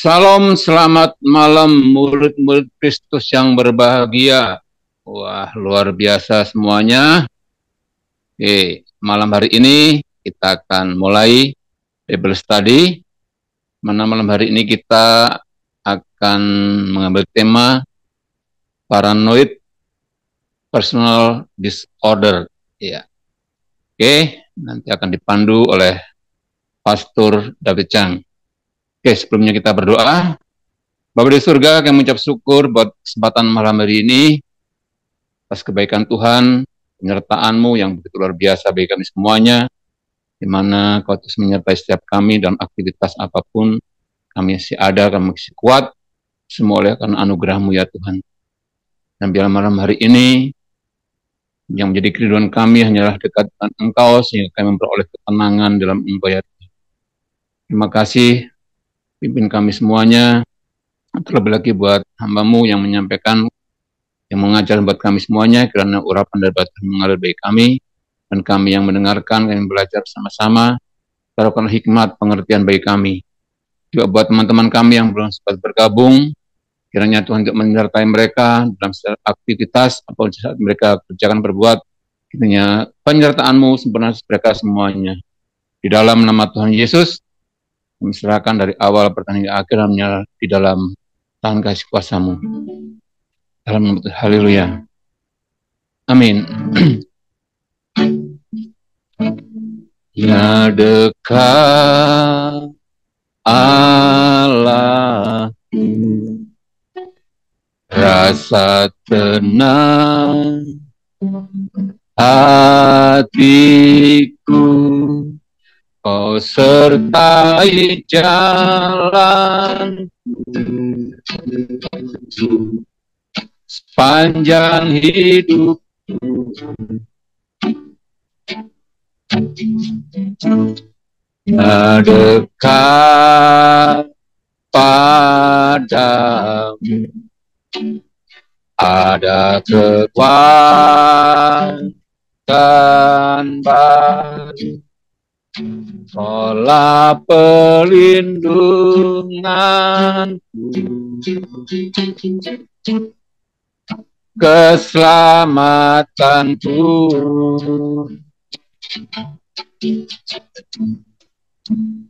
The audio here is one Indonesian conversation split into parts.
Salam, selamat malam murid-murid Kristus yang berbahagia. Wah, luar biasa semuanya. Oke, malam hari ini kita akan mulai Bible Study. Malam hari ini kita akan mengambil tema Paranoid Personal Disorder. Ya. Oke, nanti akan dipandu oleh Pastor David Chang. Oke, sebelumnya kita berdoa. Bapa di surga, kami mengucap syukur buat kesempatan malam hari ini, atas kebaikan Tuhan, penyertaan-Mu yang begitu luar biasa bagi kami semuanya, di mana Kau terus menyertai setiap kami dalam aktivitas apapun, kami masih ada, kami masih kuat, semua oleh karena anugerah-Mu ya Tuhan. Dan biar malam hari ini, yang menjadi kerinduan kami hanyalah dekat dengan Engkau, sehingga kami memperoleh ketenangan dalam Engkau ya Tuhan. Terima kasih, pimpin kami semuanya, terlebih lagi buat hamba-Mu yang menyampaikan, yang mengajar buat kami semuanya, karena urapan dari Tuhan mengalir bagi kami, dan kami yang mendengarkan, kami belajar sama-sama, taruhkan hikmat pengertian bagi kami. Juga buat teman-teman kami yang belum sempat bergabung, kiranya Tuhan untuk menyertai mereka dalam setiap aktivitas, apapun saat mereka kerjakan berbuat, kiranya penyertaan-Mu sempurna mereka semuanya. Di dalam nama Tuhan Yesus, kami serahkan dari awal pertandingan akhir, di dalam tangan kasih kuasa-Mu. Dalam nama Tuhan, haleluya. Amin. Ya dekat Allah, rasa tenang hatiku, Kau sertai jalan sepanjang hidup. Ya dekat padamu ada kekuatan baru, pola pelindunganku, keselamatanku.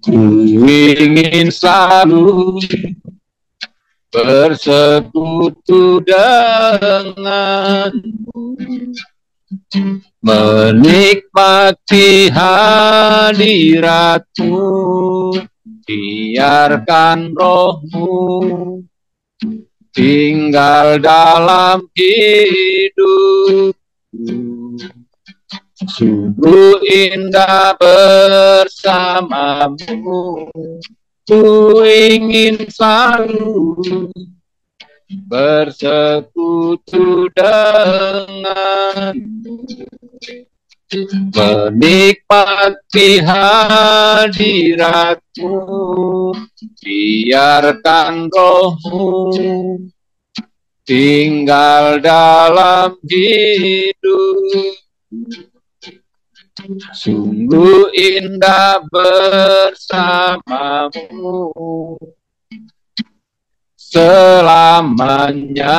Ku ingin selalu bersekutu denganmu, menikmati hadiratmu, biarkan rohmu tinggal dalam hidupku. Sungguh indah bersamamu, ku ingin selalu bersekutu denganmu, menikmati hadiratmu, biarkan rohmu tinggal dalam hidup. Sungguh indah bersamamu selamanya.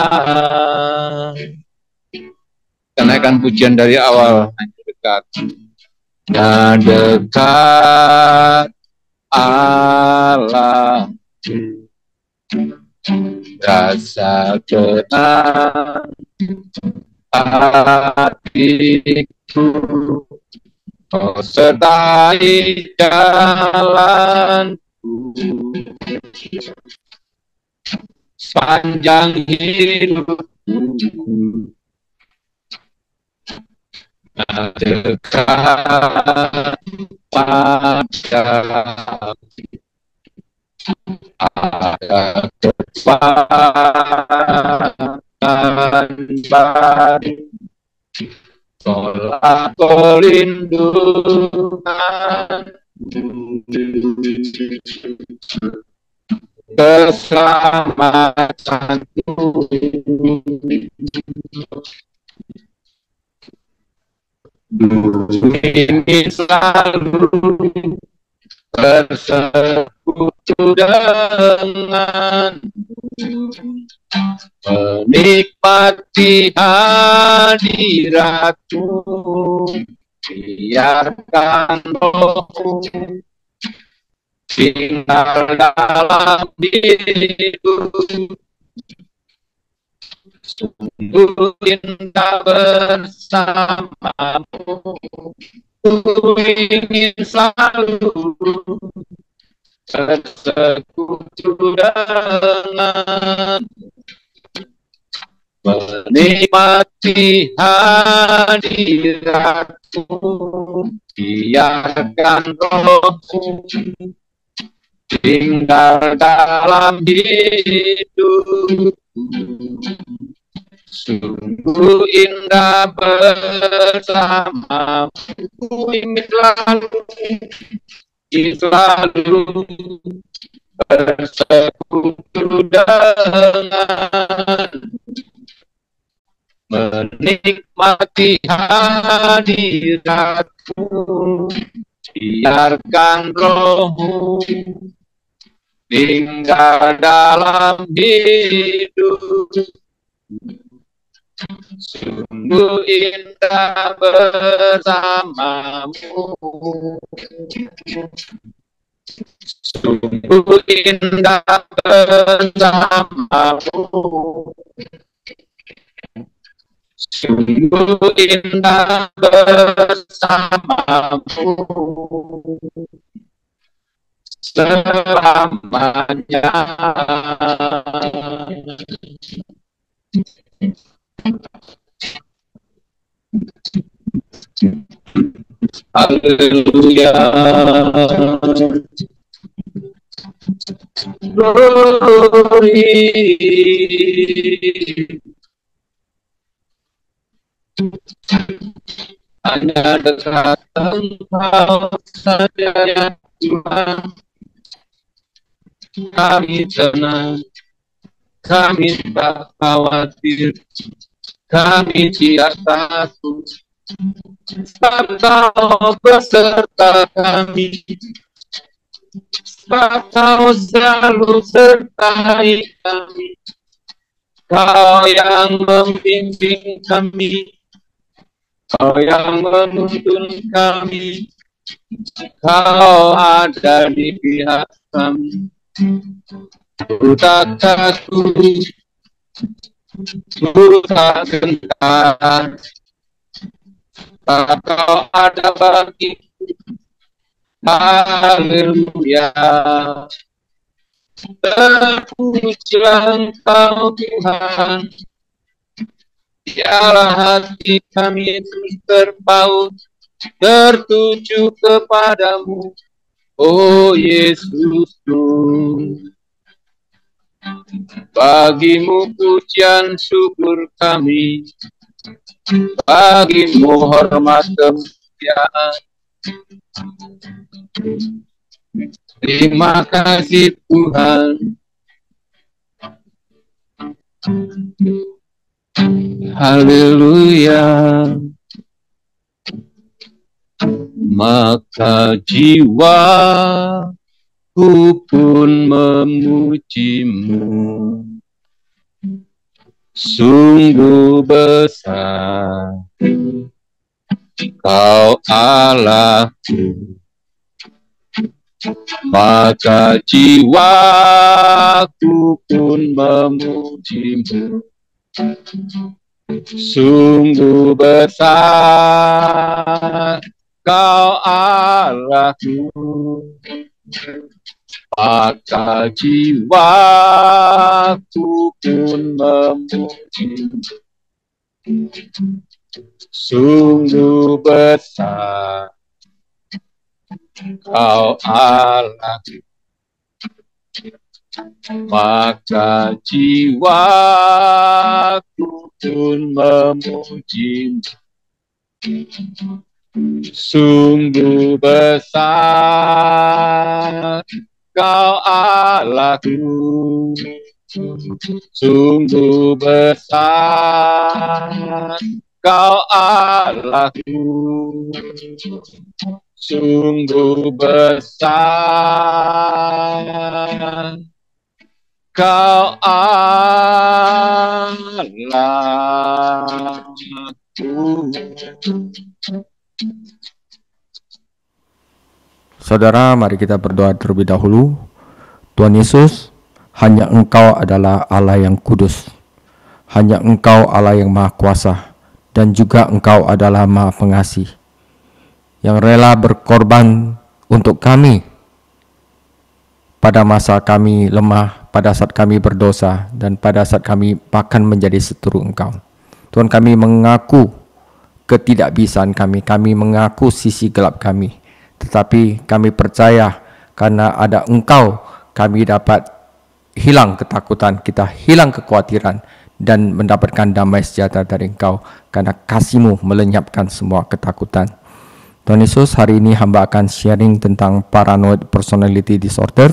Kita naikkan pujian dari awal. Dekat, ya dekat Allah, rasa tenang hatiku, Kau sertai jalanku sepanjang hidupku. Dekat padamu ada kekuatan baru, pola pelindungan, keselamatanku. Ini selalu bersekutu sekutu dengan menikmati hadirat-Mu, biarkan Roh-Mu tinggal dalam diriku. Sungguh indah bersamamu, ku ingin selalu bersekutu dengan menikmati hadirat-Mu, biarkan Roh-Mu tinggal dalam hidup. Sungguh indah bersamamu, ku ingin selalu bersekutu dengan menikmati hadirat-Mu, biarkan Roh-Mu tinggal dalam hidup. Sungguh indah bersamamu, sungguh indah bersamamu, sungguh indah bersamamu selamanya. Haleluya. Glory. Hanya dekat Engkau saja ya Tuhan, kami tenang, kami tak khawatir, kami tidak takut, sebab Kau beserta kami, sebab Kau selalu sertai kami. Kau yang membimbing kami, Kau yang menuntun kami, Kau ada di pihak kami. Ku tak takut, ku tak gentar, Kau ada bagiku. Haleluya. Terpujilah Engkau Tuhan, biarlah hati kami terpaut, tertuju kepadamu, oh Yesusku. Bagimu pujian syukur kami, bagimu hormat kemuliaan. Terima kasih Tuhan. Haleluya. Maka jiwaku pun memujimu, sungguh besar Kau Allahku. Maka jiwaku pun memujimu, sungguh besar Kau Allahku. Maka jiwaku pun memujimu, sungguh besar Kau Allahku. Maka jiwaku pun memujimu, sungguh besar Kau Allahku. Sungguh besar Kau Allahku. sungguh besar Kau Allahku. Saudara, mari kita berdoa terlebih dahulu. Tuhan Yesus, hanya Engkau adalah Allah yang kudus. Hanya Engkau Allah yang maha kuasa. Dan juga Engkau adalah maha pengasih, yang rela berkorban untuk kami pada masa kami lemah, pada saat kami berdosa, dan pada saat kami bahkan menjadi seteru Engkau. Tuhan, kami mengaku ketidakbisaan kami mengaku sisi gelap kami. Tetapi kami percaya karena ada Engkau, kami dapat hilang ketakutan, kita hilang kekhawatiran, dan mendapatkan damai sejahtera dari Engkau, karena kasih-Mu melenyapkan semua ketakutan. Tuhan Yesus, hari ini hamba akan sharing tentang paranoid personality disorder,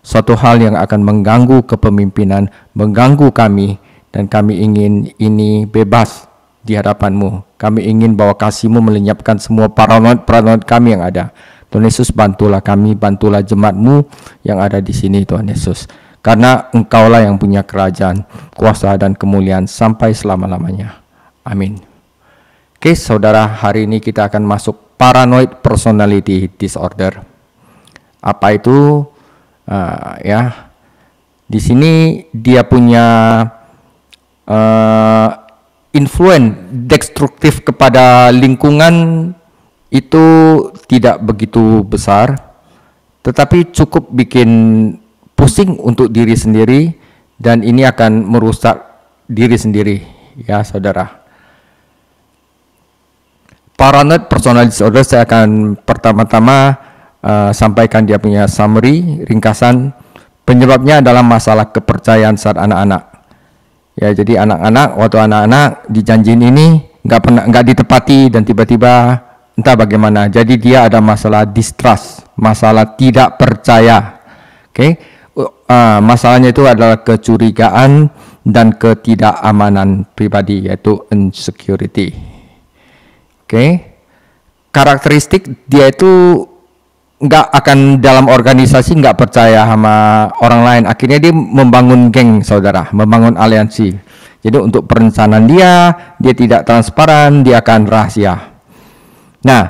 suatu hal yang akan mengganggu kepemimpinan, mengganggu kami, dan kami ingin ini bebas di hadapan-Mu. Kami ingin bahwa kasih-Mu melenyapkan semua paranoid kami yang ada. Tuhan Yesus, bantulah kami, bantulah jemaat-Mu yang ada di sini, Tuhan Yesus. Karena Engkaulah yang punya kerajaan, kuasa, dan kemuliaan sampai selama-lamanya. Amin. Oke, saudara, hari ini kita akan masuk paranoid personality disorder. Apa itu? Di sini dia punya influence destruktif kepada lingkungan itu tidak begitu besar, tetapi cukup bikin pusing untuk diri sendiri, dan ini akan merusak diri sendiri, ya saudara. Paranoid personality disorder, saya akan pertama-tama sampaikan dia punya summary, ringkasan. Penyebabnya adalah masalah kepercayaan saat anak-anak. Ya, jadi waktu anak-anak dijanjiin ini nggak ditepati, dan tiba-tiba entah bagaimana. Jadi dia ada masalah distrust, masalah tidak percaya. Oke, masalahnya itu adalah kecurigaan dan ketidakamanan pribadi, yaitu insecurity. Oke, karakteristik dia itu nggak akan dalam organisasi nggak percaya sama orang lain. Akhirnya dia membangun geng, saudara, membangun aliansi. Jadi untuk perencanaan dia tidak transparan, dia akan rahasia. Nah,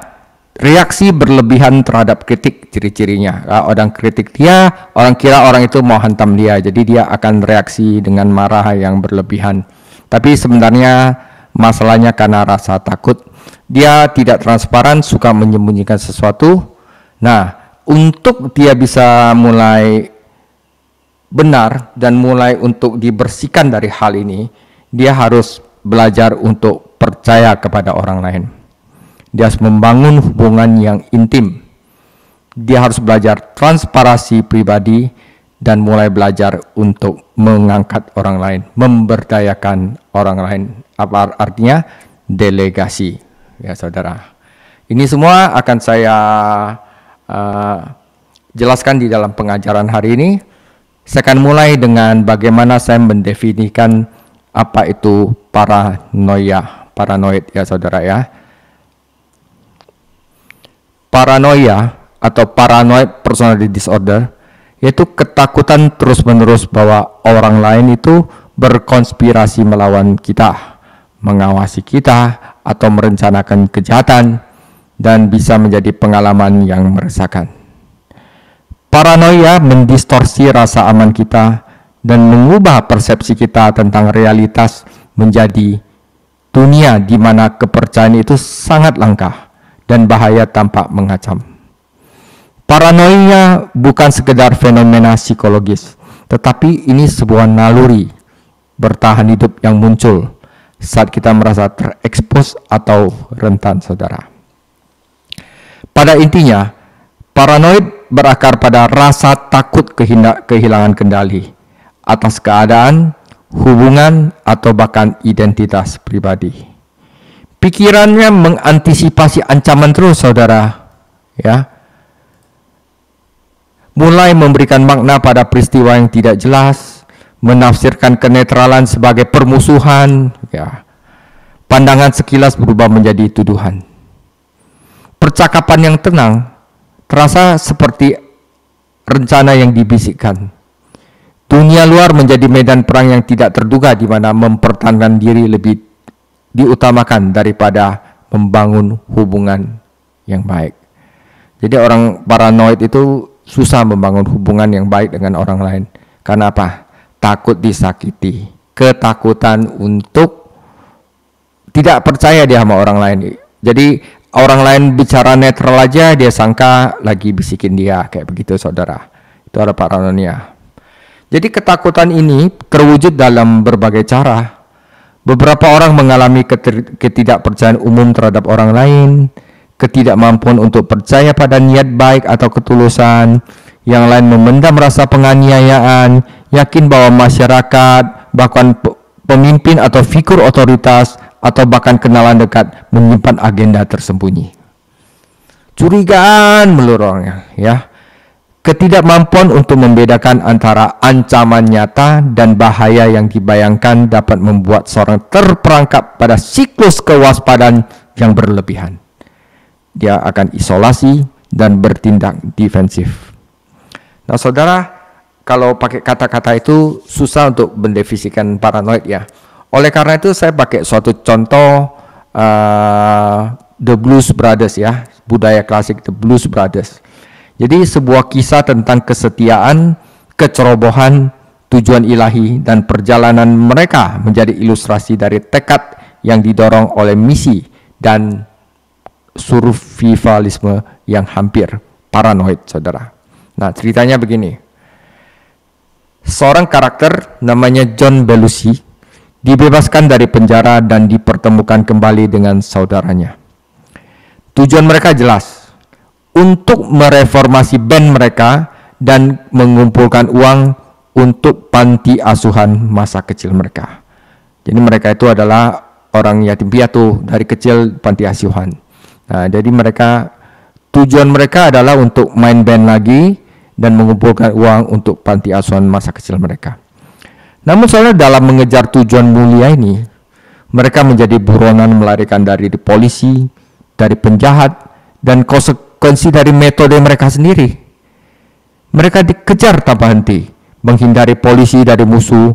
reaksi berlebihan terhadap kritik, ciri-cirinya. Orang kritik dia, orang kira orang itu mau hantam dia, jadi dia akan reaksi dengan marah yang berlebihan. Tapi sebenarnya masalahnya karena rasa takut. Dia tidak transparan, suka menyembunyikan sesuatu. Nah, untuk dia bisa mulai benar dan mulai untuk dibersihkan dari hal ini, dia harus belajar untuk percaya kepada orang lain. Dia harus membangun hubungan yang intim. Dia harus belajar transparansi pribadi dan mulai belajar untuk mengangkat orang lain, memberdayakan orang lain. Apa artinya? Delegasi, ya saudara. Ini semua akan saya jelaskan di dalam pengajaran hari ini. Saya akan mulai dengan bagaimana saya mendefinisikan apa itu paranoid, ya saudara ya. Paranoia atau paranoid personality disorder yaitu ketakutan terus-menerus bahwa orang lain itu berkonspirasi melawan kita, mengawasi kita, atau merencanakan kejahatan, dan bisa menjadi pengalaman yang meresahkan. Paranoia mendistorsi rasa aman kita dan mengubah persepsi kita tentang realitas menjadi dunia di mana kepercayaan itu sangat langka dan bahaya tampak mengancam. Paranoia bukan sekedar fenomena psikologis, tetapi ini sebuah naluri bertahan hidup yang muncul saat kita merasa terekspos atau rentan, saudara. Pada intinya, paranoid berakar pada rasa takut kehilangan kendali atas keadaan, hubungan, atau bahkan identitas pribadi. Pikirannya mengantisipasi ancaman terus, saudara, ya. Mulai memberikan makna pada peristiwa yang tidak jelas, menafsirkan kenetralan sebagai permusuhan, ya. Pandangan sekilas berubah menjadi tuduhan. Percakapan yang tenang terasa seperti rencana yang dibisikkan. Dunia luar menjadi medan perang yang tidak terduga, di mana mempertahankan diri lebih diutamakan daripada membangun hubungan yang baik. Jadi orang paranoid itu susah membangun hubungan yang baik dengan orang lain. Karena apa? Takut disakiti, ketakutan untuk tidak percaya dia sama orang lain. Jadi orang lain bicara netral aja dia sangka lagi bisikin dia, kayak begitu saudara. Itu ada paranoia. Jadi ketakutan ini terwujud dalam berbagai cara. Beberapa orang mengalami ketidakpercayaan umum terhadap orang lain, ketidakmampuan untuk percaya pada niat baik atau ketulusan. Yang lain memendam rasa penganiayaan, yakin bahwa masyarakat, bahkan pemimpin atau figur otoritas, atau bahkan kenalan dekat menyimpan agenda tersembunyi. Curigaan melulu orangnya, ya. Ketidakmampuan untuk membedakan antara ancaman nyata dan bahaya yang dibayangkan dapat membuat seorang terperangkap pada siklus kewaspadaan yang berlebihan. Dia akan isolasi dan bertindak defensif. Nah, saudara, kalau pakai kata-kata itu susah untuk mendefinisikan paranoid ya. Oleh karena itu saya pakai suatu contoh The Blues Brothers ya, budaya klasik The Blues Brothers. Jadi sebuah kisah tentang kesetiaan, kecerobohan, tujuan ilahi, dan perjalanan mereka menjadi ilustrasi dari tekad yang didorong oleh misi dan survivalisme yang hampir paranoid, saudara. Nah, ceritanya begini. Seorang karakter namanya John Belushi dibebaskan dari penjara dan dipertemukan kembali dengan saudaranya. Tujuan mereka jelas, untuk mereformasi band mereka dan mengumpulkan uang untuk panti asuhan masa kecil mereka. Jadi mereka itu adalah orang yatim piatu dari kecil panti asuhan. Nah, jadi tujuan mereka adalah untuk main band lagi dan mengumpulkan uang untuk panti asuhan masa kecil mereka. Namun soalnya dalam mengejar tujuan mulia ini, mereka menjadi buronan melarikan dari polisi, dari penjahat, dan konsekuensi dari metode mereka sendiri. Mereka dikejar tanpa henti, menghindari polisi dari musuh,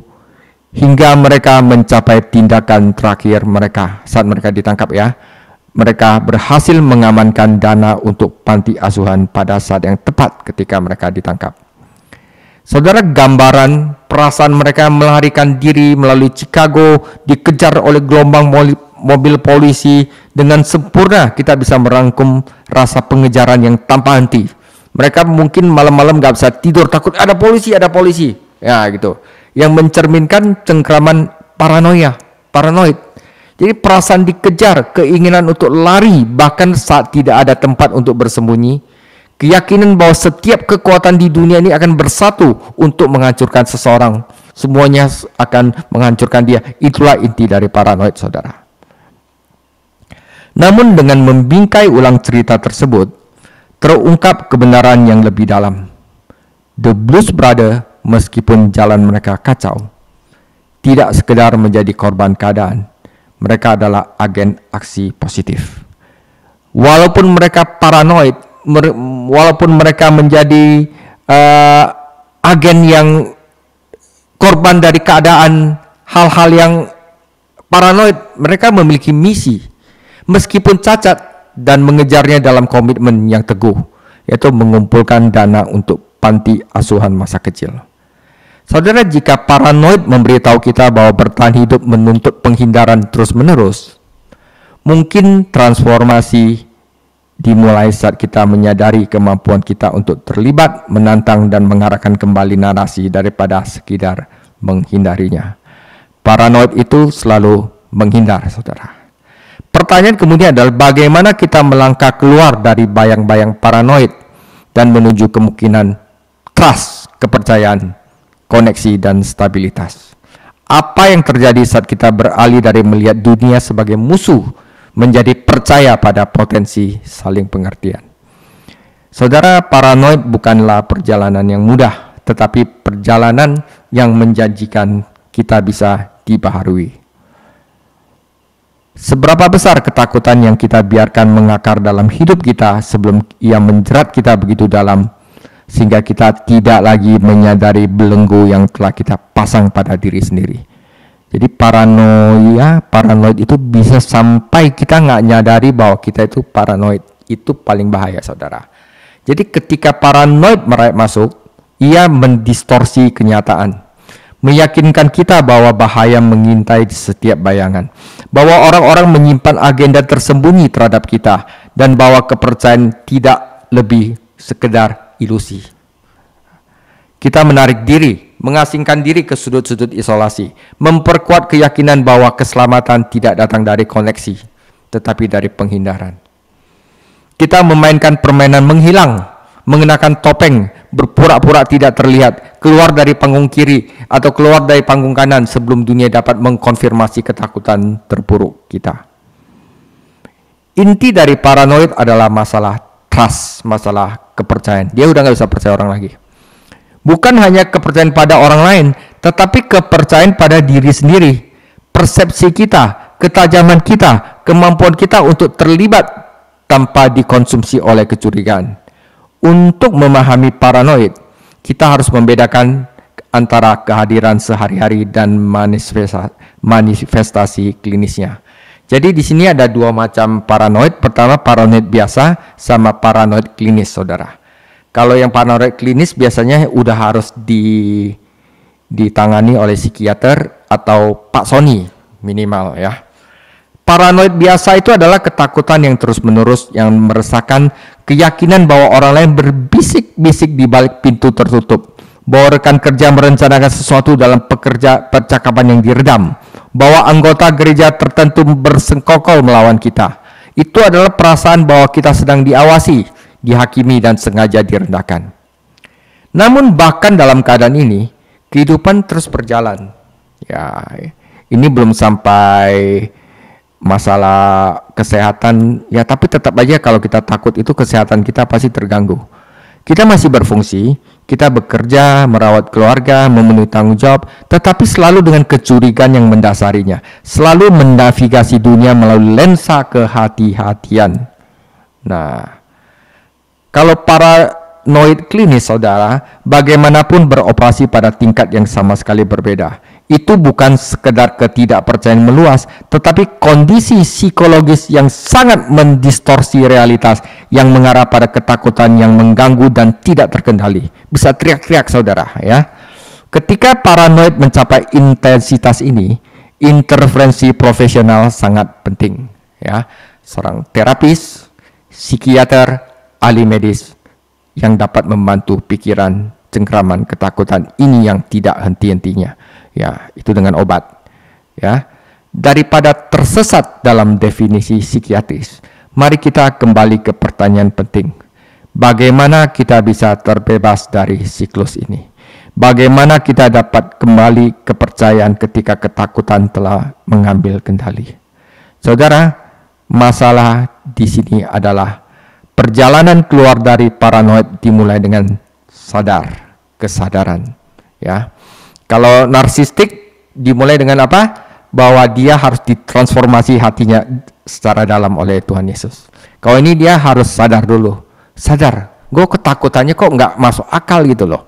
hingga mereka mencapai tindakan terakhir mereka saat mereka ditangkap ya. Mereka berhasil mengamankan dana untuk panti asuhan pada saat yang tepat ketika mereka ditangkap. Saudara, gambaran perasaan mereka melarikan diri melalui Chicago, dikejar oleh gelombang mobil polisi, dengan sempurna kita bisa merangkum rasa pengejaran yang tanpa henti. Mereka mungkin malam-malam gak bisa tidur, takut ada polisi, ya gitu. Yang mencerminkan cengkraman paranoid. Jadi perasaan dikejar, keinginan untuk lari, bahkan saat tidak ada tempat untuk bersembunyi, keyakinan bahwa setiap kekuatan di dunia ini akan bersatu untuk menghancurkan seseorang. Semuanya akan menghancurkan dia. Itulah inti dari paranoid, saudara. Namun dengan membingkai ulang cerita tersebut, terungkap kebenaran yang lebih dalam. The Blues Brothers, meskipun jalan mereka kacau, tidak sekedar menjadi korban keadaan. Mereka adalah agen aksi positif. Walaupun mereka paranoid, walaupun mereka menjadi agen yang korban dari keadaan hal-hal yang paranoid, mereka memiliki misi. Meskipun cacat, dan mengejarnya dalam komitmen yang teguh, yaitu mengumpulkan dana untuk panti asuhan masa kecil. Saudara, jika paranoid memberitahu kita bahwa bertahan hidup menuntut penghindaran terus-menerus, mungkin transformasi dimulai saat kita menyadari kemampuan kita untuk terlibat, menantang, dan mengarahkan kembali narasi daripada sekedar menghindarinya. Paranoid itu selalu menghindar, saudara. Pertanyaan kemudian adalah bagaimana kita melangkah keluar dari bayang-bayang paranoid dan menuju kemungkinan trust, kepercayaan, koneksi, dan stabilitas. Apa yang terjadi saat kita beralih dari melihat dunia sebagai musuh menjadi percaya pada potensi saling pengertian? Saudara, paranoid bukanlah perjalanan yang mudah, tetapi perjalanan yang menjanjikan kita bisa dibaharui. Seberapa besar ketakutan yang kita biarkan mengakar dalam hidup kita sebelum ia menjerat kita begitu dalam, sehingga kita tidak lagi menyadari belenggu yang telah kita pasang pada diri sendiri. Jadi paranoid itu bisa sampai kita nggak nyadari bahwa kita itu paranoid. Itu paling bahaya, saudara. Jadi ketika paranoid masuk, ia mendistorsi kenyataan, meyakinkan kita bahwa bahaya mengintai di setiap bayangan, bahwa orang-orang menyimpan agenda tersembunyi terhadap kita, dan bahwa kepercayaan tidak lebih sekedar ilusi. Kita menarik diri, mengasingkan diri ke sudut-sudut isolasi, memperkuat keyakinan bahwa keselamatan tidak datang dari koneksi, tetapi dari penghindaran. Kita memainkan permainan menghilang, mengenakan topeng, berpura-pura tidak terlihat, keluar dari panggung kiri atau keluar dari panggung kanan sebelum dunia dapat mengkonfirmasi ketakutan terburuk kita. Inti dari paranoid adalah masalah trust, masalah kepercayaan. Dia udah nggak bisa percaya orang lagi. Bukan hanya kepercayaan pada orang lain, tetapi kepercayaan pada diri sendiri. Persepsi kita, ketajaman kita, kemampuan kita untuk terlibat tanpa dikonsumsi oleh kecurigaan. Untuk memahami paranoid, kita harus membedakan antara kehadiran sehari-hari dan manifestasi klinisnya. Jadi di sini ada dua macam paranoid. Pertama, paranoid biasa sama paranoid klinis, saudara. Kalau yang paranoid klinis biasanya udah harus ditangani oleh psikiater atau Pak Sony minimal ya. Paranoid biasa itu adalah ketakutan yang terus-menerus yang meresahkan, keyakinan bahwa orang lain berbisik-bisik di balik pintu tertutup, bahwa rekan kerja merencanakan sesuatu dalam percakapan yang diredam, bahwa anggota gereja tertentu bersengkokol melawan kita. Itu adalah perasaan bahwa kita sedang diawasi, dihakimi, dan sengaja direndahkan. Namun bahkan dalam keadaan ini, kehidupan terus berjalan. Ya, ini belum sampai masalah kesehatan, ya tapi tetap aja kalau kita takut itu kesehatan kita pasti terganggu. Kita masih berfungsi, kita bekerja, merawat keluarga, memenuhi tanggung jawab, tetapi selalu dengan kecurigaan yang mendasarinya. Selalu menavigasi dunia melalui lensa kehati-hatian. Nah, kalau paranoid klinis, saudara, bagaimanapun beroperasi pada tingkat yang sama sekali berbeda. Itu bukan sekedar ketidakpercayaan meluas, tetapi kondisi psikologis yang sangat mendistorsi realitas, yang mengarah pada ketakutan yang mengganggu dan tidak terkendali. Bisa teriak-teriak, saudara, ya. Ketika paranoid mencapai intensitas ini, intervensi profesional sangat penting, ya. Seorang terapis, psikiater, ahli medis yang dapat membantu pikiran cengkraman ketakutan ini yang tidak henti-hentinya. Ya, itu dengan obat. Ya, daripada tersesat dalam definisi psikiatris, mari kita kembali ke pertanyaan penting. Bagaimana kita bisa terbebas dari siklus ini? Bagaimana kita dapat kembali kepercayaan ketika ketakutan telah mengambil kendali? Saudara, masalah di sini adalah perjalanan keluar dari paranoid dimulai dengan kesadaran. Ya. Kalau narsistik dimulai dengan apa? Bahwa dia harus ditransformasi hatinya secara dalam oleh Tuhan Yesus. Kalau ini dia harus sadar dulu. Sadar, gue ketakutannya kok nggak masuk akal gitu loh.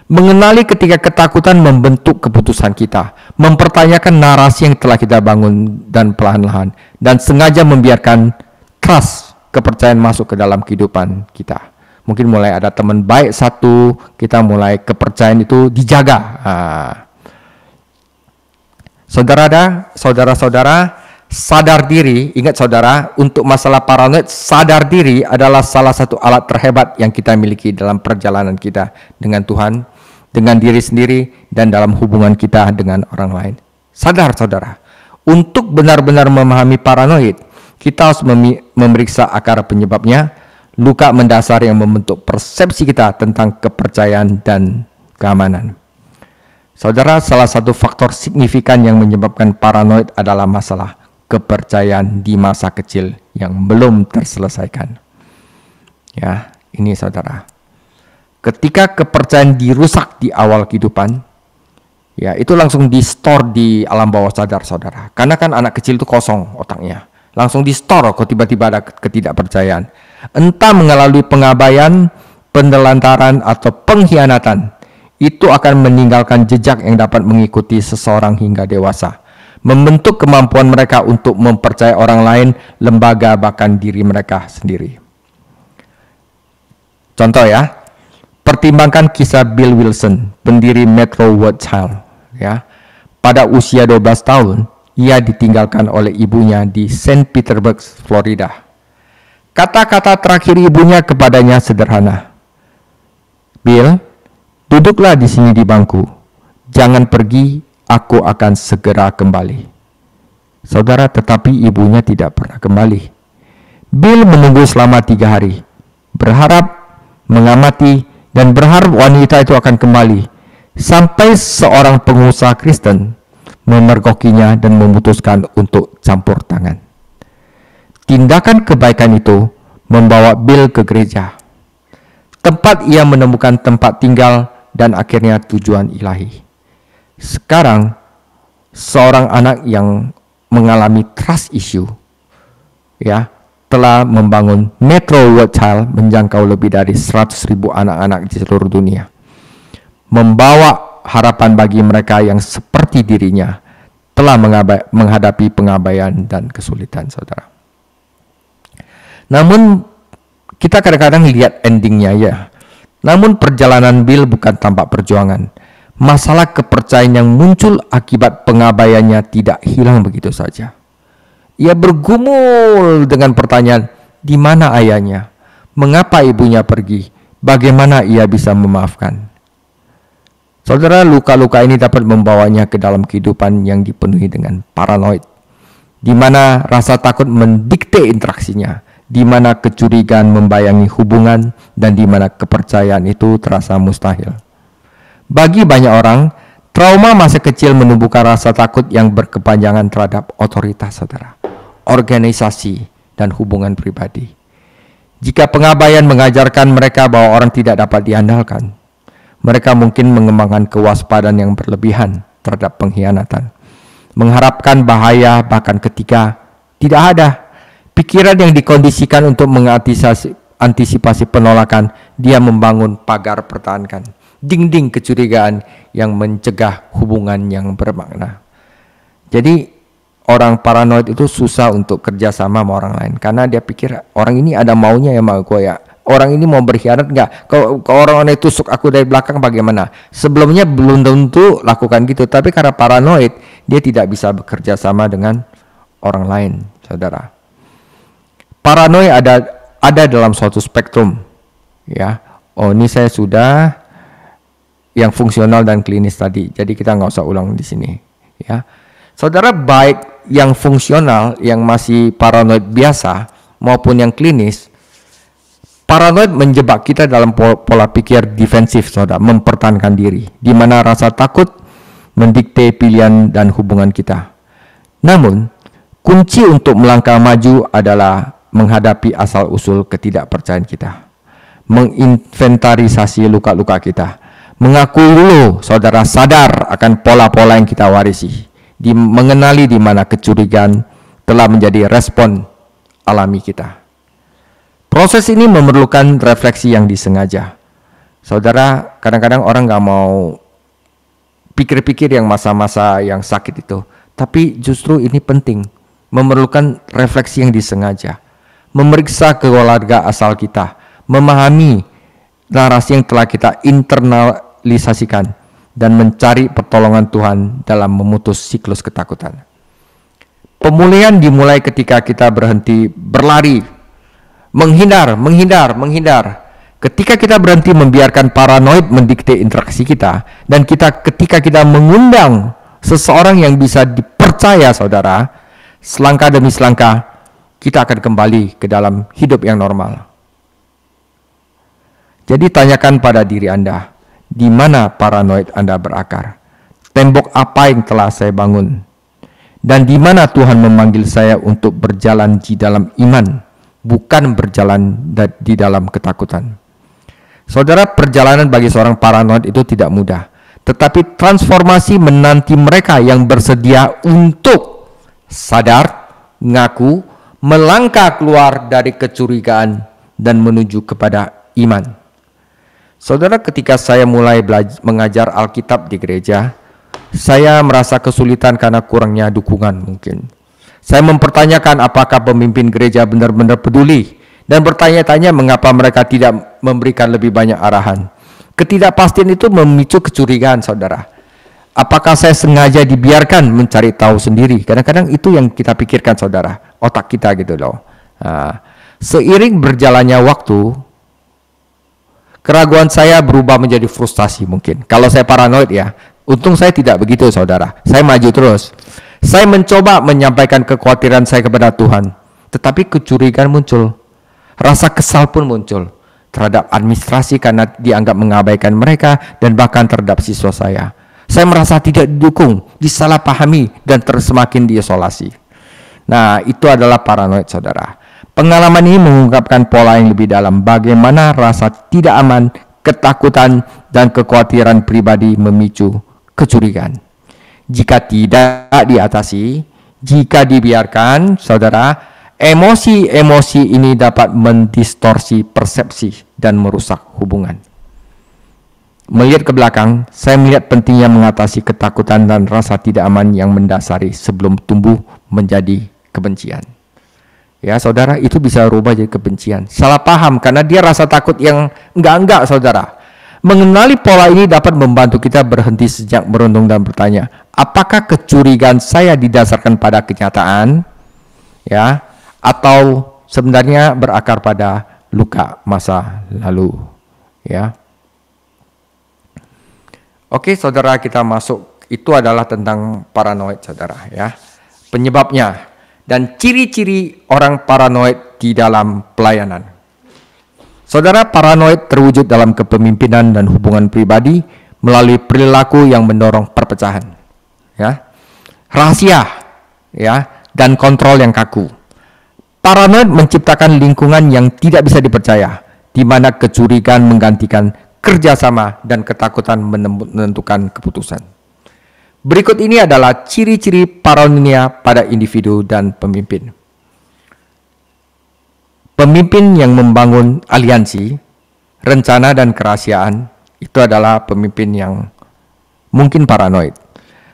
Mengenali ketika ketakutan membentuk keputusan kita. Mempertanyakan narasi yang telah kita bangun dan perlahan-lahan. Dan sengaja membiarkan trust, kepercayaan masuk ke dalam kehidupan kita. Mungkin mulai ada teman baik satu, kita mulai kepercayaan itu dijaga. Saudara-saudara, sadar diri, ingat saudara, untuk masalah paranoid, sadar diri adalah salah satu alat terhebat yang kita miliki dalam perjalanan kita dengan Tuhan, dengan diri sendiri, dan dalam hubungan kita dengan orang lain. Sadar, saudara, untuk benar-benar memahami paranoid, kita harus memeriksa akar penyebabnya, luka mendasar yang membentuk persepsi kita tentang kepercayaan dan keamanan. Saudara, salah satu faktor signifikan yang menyebabkan paranoid adalah masalah kepercayaan di masa kecil yang belum terselesaikan. Ya, ini saudara. Ketika kepercayaan dirusak di awal kehidupan, Ya, itu langsung di-store di alam bawah sadar saudara. Karena kan anak kecil itu kosong otaknya. Langsung di-store kok tiba-tiba ada ketidakpercayaan. Entah melalui pengabaian, penelantaran, atau pengkhianatan. Itu akan meninggalkan jejak yang dapat mengikuti seseorang hingga dewasa. Membentuk kemampuan mereka untuk mempercayai orang lain, lembaga, bahkan diri mereka sendiri. Contoh ya, pertimbangkan kisah Bill Wilson, pendiri Metro Rothschild. Ya, pada usia 12 tahun, ia ditinggalkan oleh ibunya di St. Petersburg, Florida. Kata-kata terakhir ibunya kepadanya sederhana. Bill, duduklah di sini di bangku. Jangan pergi, aku akan segera kembali. Saudara, tetapi ibunya tidak pernah kembali. Bill menunggu selama 3 hari. Berharap, mengamati, dan berharap wanita itu akan kembali. Sampai seorang pengusaha Kristen memergokinya dan memutuskan untuk campur tangan. Tindakan kebaikan itu membawa Bill ke gereja. Tempat ia menemukan tempat tinggal dan akhirnya tujuan ilahi. Sekarang, seorang anak yang mengalami trust issue, ya, telah membangun Metro Rothschild menjangkau lebih dari 100.000 anak-anak di seluruh dunia. Membawa harapan bagi mereka yang seperti dirinya telah menghadapi pengabaian dan kesulitan, saudara. Namun kita kadang-kadang lihat endingnya ya. Namun perjalanan Bill bukan tanpa perjuangan. Masalah kepercayaan yang muncul akibat pengabaiannya tidak hilang begitu saja. Ia bergumul dengan pertanyaan, di mana ayahnya? Mengapa ibunya pergi? Bagaimana ia bisa memaafkan? Saudara, luka-luka ini dapat membawanya ke dalam kehidupan yang dipenuhi dengan paranoid, di mana rasa takut mendikte interaksinya, di mana kecurigaan membayangi hubungan, dan di mana kepercayaan itu terasa mustahil. Bagi banyak orang, trauma masa kecil menumbuhkan rasa takut yang berkepanjangan terhadap otoritas, saudara, organisasi, dan hubungan pribadi. Jika pengabaian mengajarkan mereka bahwa orang tidak dapat diandalkan, mereka mungkin mengembangkan kewaspadaan yang berlebihan terhadap pengkhianatan, mengharapkan bahaya bahkan ketika tidak ada. Pikiran yang dikondisikan untuk mengantisipasi penolakan, dia membangun pagar pertahankan, dinding kecurigaan yang mencegah hubungan yang bermakna. Jadi orang paranoid itu susah untuk kerjasama sama orang lain, karena dia pikir orang ini ada maunya ya sama gue ya. Orang ini mau berkhianat nggak? Kalau orang itu tusuk aku dari belakang bagaimana? Sebelumnya belum tentu lakukan gitu, tapi karena paranoid, dia tidak bisa bekerja sama dengan orang lain, saudara. Paranoid ada dalam suatu spektrum, ya. Oh, ini saya sudah yang fungsional dan klinis tadi, jadi kita nggak usah ulang di sini, ya. Saudara, baik yang fungsional, yang masih paranoid biasa, maupun yang klinis, paranoid menjebak kita dalam pola pikir defensif, saudara, mempertahankan diri, di mana rasa takut mendikte pilihan dan hubungan kita. Namun, kunci untuk melangkah maju adalah menghadapi asal-usul ketidakpercayaan kita, menginventarisasi luka-luka kita, mengakui dulu, saudara, sadar akan pola-pola yang kita warisi, mengenali di mana kecurigaan telah menjadi respon alami kita. Proses ini memerlukan refleksi yang disengaja. Saudara, kadang-kadang orang nggak mau pikir-pikir yang masa-masa yang sakit itu. Tapi justru ini penting, memerlukan refleksi yang disengaja. Memeriksa keluarga asal kita, memahami narasi yang telah kita internalisasikan, dan mencari pertolongan Tuhan dalam memutus siklus ketakutan. Pemulihan dimulai ketika kita berhenti berlari, menghindar. Ketika kita berhenti membiarkan paranoid mendikte interaksi kita, dan ketika kita mengundang seseorang yang bisa dipercaya, saudara, selangkah demi selangkah kita akan kembali ke dalam hidup yang normal. Jadi tanyakan pada diri Anda, di mana paranoid Anda berakar? Tembok apa yang telah saya bangun? Dan di mana Tuhan memanggil saya untuk berjalan di dalam iman, bukan berjalan di dalam ketakutan. Saudara, perjalanan bagi seorang paranoid itu tidak mudah. tetapi transformasi menanti mereka yang bersedia untuk sadar, ngaku, melangkah keluar dari kecurigaan dan menuju kepada iman. Saudara, ketika saya mulai mengajar Alkitab di gereja, saya merasa kesulitan karena kurangnya dukungan mungkin. Saya mempertanyakan apakah pemimpin gereja benar-benar peduli dan bertanya-tanya mengapa mereka tidak memberikan lebih banyak arahan. Ketidakpastian itu memicu kecurigaan, saudara. Apakah saya sengaja dibiarkan mencari tahu sendiri? Kadang-kadang itu yang kita pikirkan, saudara. Otak kita gitu loh. Nah, seiring berjalannya waktu, keraguan saya berubah menjadi frustasi mungkin. Kalau saya paranoid ya, untung saya tidak begitu, saudara. Saya maju terus. Saya mencoba menyampaikan kekhawatiran saya kepada Tuhan. Tetapi kecurigaan muncul. Rasa kesal pun muncul terhadap administrasi karena dianggap mengabaikan mereka dan bahkan terhadap siswa saya. Saya merasa tidak didukung, disalahpahami, dan semakin diisolasi. Nah, itu adalah paranoid, saudara. Pengalaman ini mengungkapkan pola yang lebih dalam, bagaimana rasa tidak aman, ketakutan, dan kekhawatiran pribadi memicu kecurigaan. Jika tidak diatasi, jika dibiarkan, saudara, emosi-emosi ini dapat mendistorsi persepsi dan merusak hubungan. Melihat ke belakang, saya melihat pentingnya mengatasi ketakutan dan rasa tidak aman yang mendasari sebelum tumbuh menjadi kebencian. Ya, saudara, itu bisa berubah jadi kebencian. Salah paham karena dia rasa takut yang enggak-enggak, saudara. Mengenali pola ini dapat membantu kita berhenti sejak merenung dan bertanya, apakah kecurigaan saya didasarkan pada kenyataan? Ya, atau sebenarnya berakar pada luka masa lalu, ya. Oke, saudara, kita masuk. Itu adalah tentang paranoid, saudara, ya. Penyebabnya dan ciri-ciri orang paranoid di dalam pelayanan. Saudara, paranoid terwujud dalam kepemimpinan dan hubungan pribadi melalui perilaku yang mendorong perpecahan, ya. Rahasia, ya, dan kontrol yang kaku. Paranoid menciptakan lingkungan yang tidak bisa dipercaya, di mana kecurigaan menggantikan kerjasama dan ketakutan menentukan keputusan. Berikut ini adalah ciri-ciri paranoia pada individu dan pemimpin. Pemimpin yang membangun aliansi, rencana dan kerahasiaan, itu adalah pemimpin yang mungkin paranoid.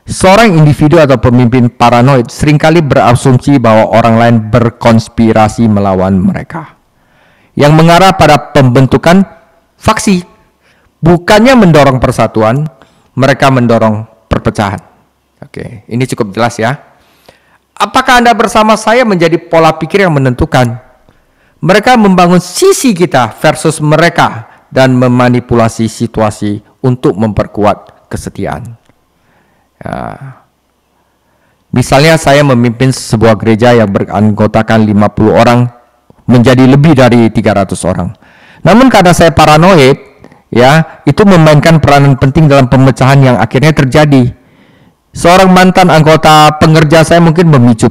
Seorang individu atau pemimpin paranoid seringkali berasumsi bahwa orang lain berkonspirasi melawan mereka, yang mengarah pada pembentukan faksi. Bukannya mendorong persatuan, mereka mendorong perpecahan. Oke, ini cukup jelas ya. Apakah Anda bersama saya menjadi pola pikir yang menentukan? Mereka membangun sisi kita versus mereka dan memanipulasi situasi untuk memperkuat kesetiaan. Ya. Misalnya saya memimpin sebuah gereja yang beranggotakan 50 orang menjadi lebih dari 300 orang. Namun karena saya paranoid, ya, itu memainkan peranan penting dalam pemecahan yang akhirnya terjadi. Seorang mantan anggota pengerja saya mungkin memicu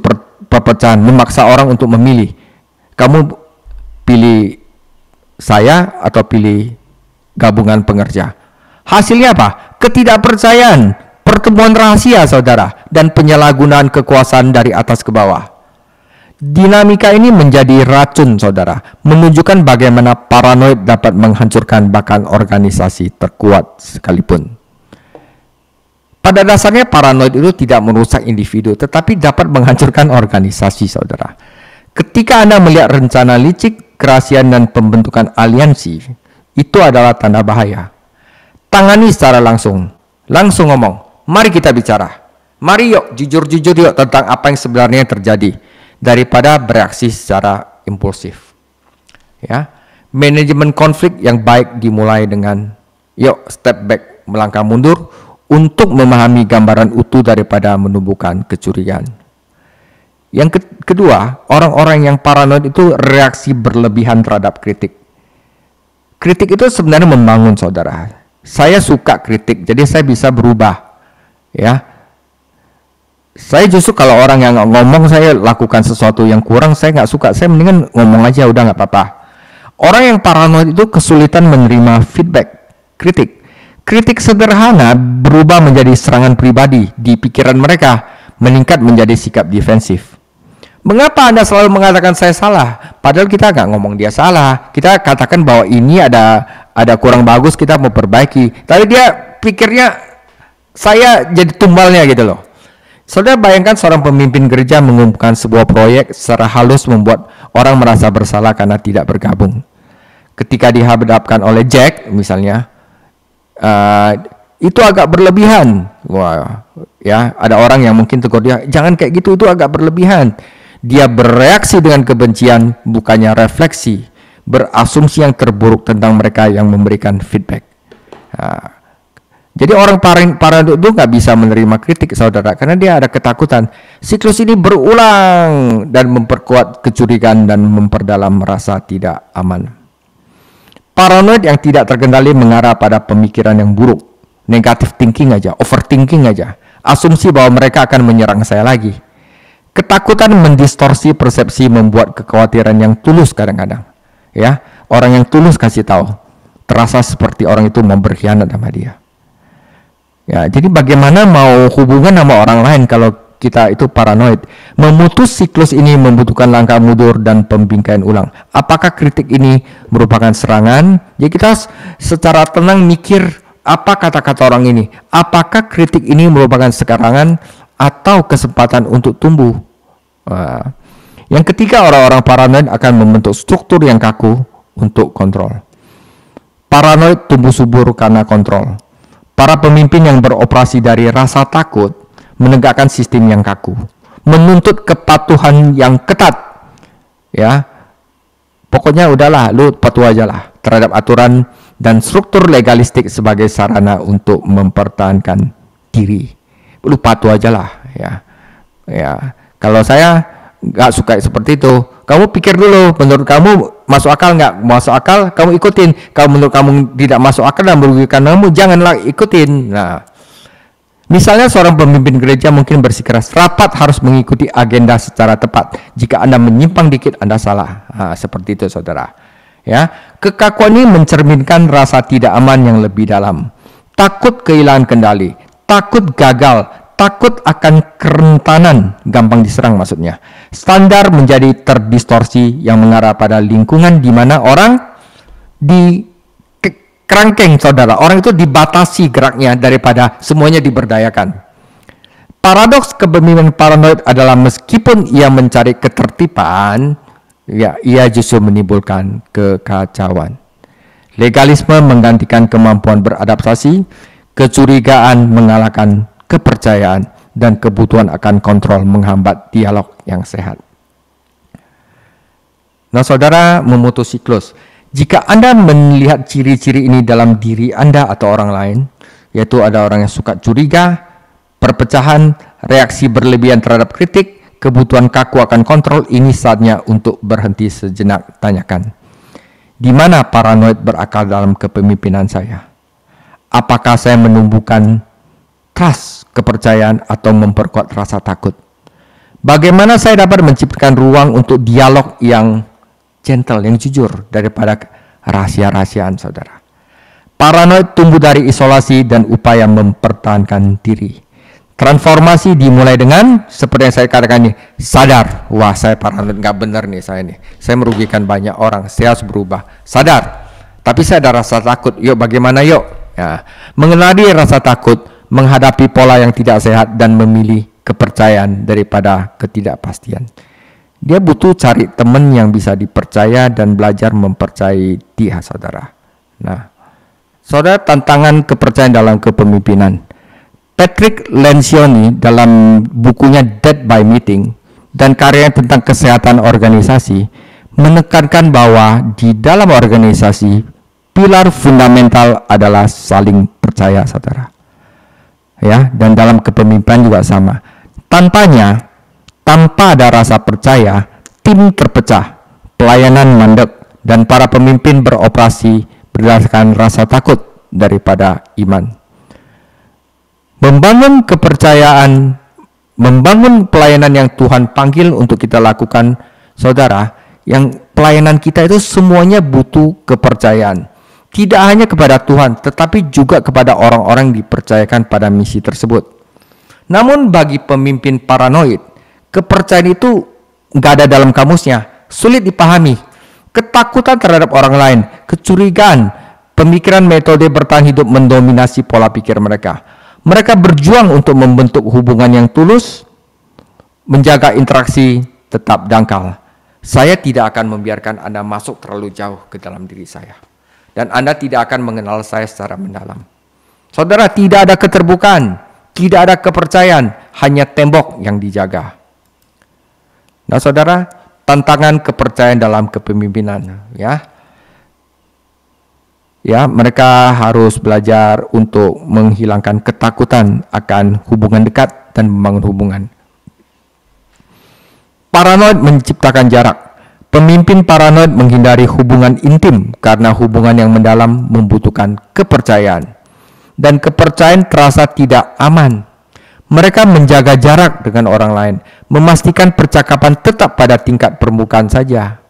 perpecahan, memaksa orang untuk memilih. Kamu pilih saya atau pilih gabungan pengerja. Hasilnya apa? Ketidakpercayaan, pertemuan rahasia, saudara, dan penyalahgunaan kekuasaan dari atas ke bawah. Dinamika ini menjadi racun, saudara, menunjukkan bagaimana paranoid dapat menghancurkan bahkan organisasi terkuat sekalipun. Pada dasarnya paranoid itu tidak merusak individu, tetapi dapat menghancurkan organisasi, saudara. Ketika Anda melihat rencana licik, kerahasiaan dan pembentukan aliansi, itu adalah tanda bahaya. Tangani secara langsung ngomong, mari kita bicara. Mari yuk, jujur-jujur yuk tentang apa yang sebenarnya terjadi, daripada bereaksi secara impulsif. Ya, manajemen konflik yang baik dimulai dengan yuk step back, melangkah mundur untuk memahami gambaran utuh daripada menumbuhkan kecurigaan. Yang kedua, orang-orang yang paranoid itu reaksi berlebihan terhadap kritik. Kritik itu sebenarnya membangun, saudara. Saya suka kritik, jadi saya bisa berubah. Ya, saya justru kalau orang yang ngomong saya lakukan sesuatu yang kurang, saya nggak suka. Saya mendingan ngomong aja, udah nggak apa-apa. Orang yang paranoid itu kesulitan menerima feedback, kritik. Kritik sederhana berubah menjadi serangan pribadi di pikiran mereka, meningkat menjadi sikap defensif. Mengapa Anda selalu mengatakan saya salah? Padahal kita nggak ngomong dia salah. Kita katakan bahwa ini ada kurang bagus, kita mau perbaiki. Tapi dia pikirnya saya jadi tumbalnya gitu loh. Saudara bayangkan seorang pemimpin gereja mengumumkan sebuah proyek secara halus membuat orang merasa bersalah karena tidak bergabung. Ketika dihadapkan oleh Jack misalnya, itu agak berlebihan. Wah, ya ada orang yang mungkin tegur dia, jangan kayak gitu, itu agak berlebihan. Dia bereaksi dengan kebencian, bukannya refleksi, berasumsi yang terburuk tentang mereka yang memberikan feedback. Jadi orang paranoid itu nggak bisa menerima kritik, saudara, karena dia ada ketakutan. Siklus ini berulang dan memperkuat kecurigaan dan memperdalam rasa tidak aman. Paranoid yang tidak terkendali mengarah pada pemikiran yang buruk, negative thinking aja, overthinking aja, asumsi bahwa mereka akan menyerang saya lagi. Ketakutan mendistorsi persepsi, membuat kekhawatiran yang tulus kadang-kadang. Ya, orang yang tulus kasih tahu, terasa seperti orang itu mau berkhianat sama dia. Ya, jadi bagaimana mau hubungan sama orang lain kalau kita itu paranoid? Memutus siklus ini membutuhkan langkah mundur dan pembingkaian ulang. Apakah kritik ini merupakan serangan? Ya, kita secara tenang mikir apa kata-kata orang ini. Apakah kritik ini merupakan serangan atau kesempatan untuk tumbuh? Yang ketiga, orang-orang paranoid akan membentuk struktur yang kaku untuk kontrol. Paranoid tumbuh subur karena kontrol. Para pemimpin yang beroperasi dari rasa takut menegakkan sistem yang kaku, menuntut kepatuhan yang ketat. Ya, pokoknya udahlah, lu patuh aja lah terhadap aturan dan struktur legalistik sebagai sarana untuk mempertahankan diri. Lu patuh aja lah, ya. Ya, kalau saya nggak suka seperti itu, kamu pikir dulu, menurut kamu masuk akal nggak? Masuk akal, kamu ikutin. Kalau menurut kamu tidak masuk akal dan merugikan kamu, janganlah ikutin. Nah, misalnya seorang pemimpin gereja mungkin bersikeras rapat harus mengikuti agenda secara tepat. Jika Anda menyimpang dikit, Anda salah. Nah, seperti itu, saudara. Ya, kekakuan ini mencerminkan rasa tidak aman yang lebih dalam. Takut kehilangan kendali, takut gagal, takut akan kerentanan, gampang diserang maksudnya. Standar menjadi terdistorsi yang mengarah pada lingkungan di mana orang di kerangkeng, saudara. Orang itu dibatasi geraknya daripada semuanya diberdayakan. Paradoks kepemimpinan paranoid adalah meskipun ia mencari ketertiban, ya, ia justru menimbulkan kekacauan. Legalisme menggantikan kemampuan beradaptasi, kecurigaan mengalahkan kepercayaan, dan kebutuhan akan kontrol menghambat dialog yang sehat. Nah, saudara, memutus siklus. Jika Anda melihat ciri-ciri ini dalam diri Anda atau orang lain, yaitu ada orang yang suka curiga, perpecahan, reaksi berlebihan terhadap kritik, kebutuhan kaku akan kontrol, ini saatnya untuk berhenti sejenak. Tanyakan, di mana paranoid berakar dalam kepemimpinan saya? Apakah saya menumbuhkan trust, kepercayaan, atau memperkuat rasa takut? Bagaimana saya dapat menciptakan ruang untuk dialog yang gentle, yang jujur, daripada rahasia-rahasiaan, saudara? Paranoid tumbuh dari isolasi dan upaya mempertahankan diri. Transformasi dimulai dengan, seperti yang saya katakan ini, sadar, wah saya paranoid, nggak benar nih saya nih. Saya merugikan banyak orang, saya harus berubah. Sadar, tapi saya ada rasa takut, yuk bagaimana yuk? Ya, mengenali rasa takut, menghadapi pola yang tidak sehat, dan memilih kepercayaan daripada ketidakpastian. Dia butuh cari teman yang bisa dipercaya dan belajar mempercayai dia, saudara. Nah, saudara, tantangan kepercayaan dalam kepemimpinan. Patrick Lencioni dalam bukunya Death by Meeting dan karyanya tentang kesehatan organisasi menekankan bahwa di dalam organisasi pilar fundamental adalah saling percaya, saudara. Ya, dan dalam kepemimpinan juga sama. Tanpa ada rasa percaya, tim terpecah, pelayanan mandek, dan para pemimpin beroperasi berdasarkan rasa takut daripada iman. Membangun kepercayaan, membangun pelayanan yang Tuhan panggil untuk kita lakukan, saudara, yang pelayanan kita itu semuanya butuh kepercayaan. Tidak hanya kepada Tuhan, tetapi juga kepada orang-orang yang dipercayakan pada misi tersebut. Namun bagi pemimpin paranoid, kepercayaan itu nggak ada dalam kamusnya, sulit dipahami. Ketakutan terhadap orang lain, kecurigaan, pemikiran metode bertahan hidup mendominasi pola pikir mereka. Mereka berjuang untuk membentuk hubungan yang tulus, menjaga interaksi tetap dangkal. Saya tidak akan membiarkan Anda masuk terlalu jauh ke dalam diri saya. Dan Anda tidak akan mengenal saya secara mendalam. Saudara, tidak ada keterbukaan, tidak ada kepercayaan, hanya tembok yang dijaga. Nah, saudara, tantangan kepercayaan dalam kepemimpinan, ya, mereka harus belajar untuk menghilangkan ketakutan akan hubungan dekat dan membangun hubungan. Paranoid menciptakan jarak. Pemimpin paranoid menghindari hubungan intim karena hubungan yang mendalam membutuhkan kepercayaan. Dan kepercayaan terasa tidak aman. Mereka menjaga jarak dengan orang lain, memastikan percakapan tetap pada tingkat permukaan saja.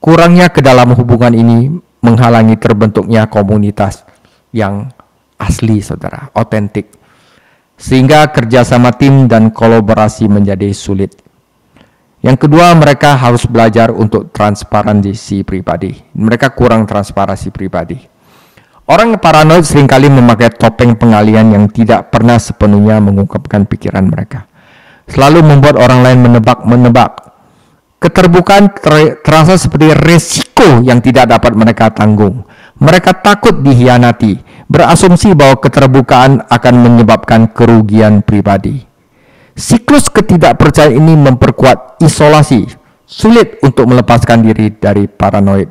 Kurangnya ke dalam hubungan ini menghalangi terbentuknya komunitas yang asli, saudara, otentik. Sehingga kerjasama tim dan kolaborasi menjadi sulit. Yang kedua, mereka harus belajar untuk transparansi pribadi. Mereka kurang transparansi pribadi. Orang paranoid seringkali memakai topeng pengalian yang tidak pernah sepenuhnya mengungkapkan pikiran mereka. Selalu membuat orang lain menebak. Keterbukaan terasa seperti resiko yang tidak dapat mereka tanggung. Mereka takut dihianati, berasumsi bahwa keterbukaan akan menyebabkan kerugian pribadi. Siklus ketidakpercayaan ini memperkuat isolasi, sulit untuk melepaskan diri dari paranoid.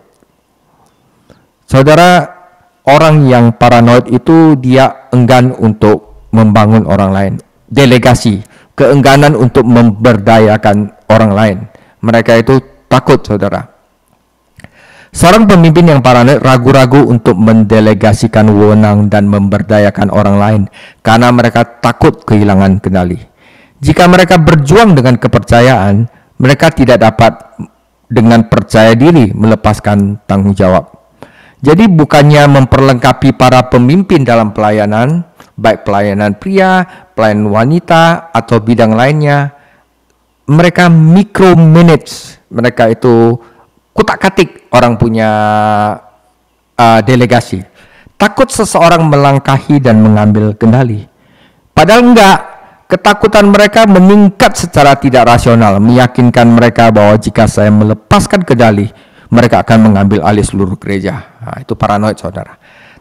Saudara, orang yang paranoid itu dia enggan untuk membangun orang lain. Delegasi, keengganan untuk memberdayakan orang lain. Mereka itu takut, saudara. Seorang pemimpin yang paranoid ragu-ragu untuk mendelegasikan wewenang dan memberdayakan orang lain karena mereka takut kehilangan kendali. Jika mereka berjuang dengan kepercayaan, mereka tidak dapat dengan percaya diri melepaskan tanggung jawab. Jadi bukannya memperlengkapi para pemimpin dalam pelayanan, baik pelayanan pria, pelayanan wanita, atau bidang lainnya, mereka micromanage. Mereka itu kutak-katik orang punya delegasi. Takut seseorang melangkahi dan mengambil kendali. Padahal enggak. Ketakutan mereka meningkat secara tidak rasional, meyakinkan mereka bahwa jika saya melepaskan kendali, mereka akan mengambil alih seluruh gereja. Nah, itu paranoid, saudara.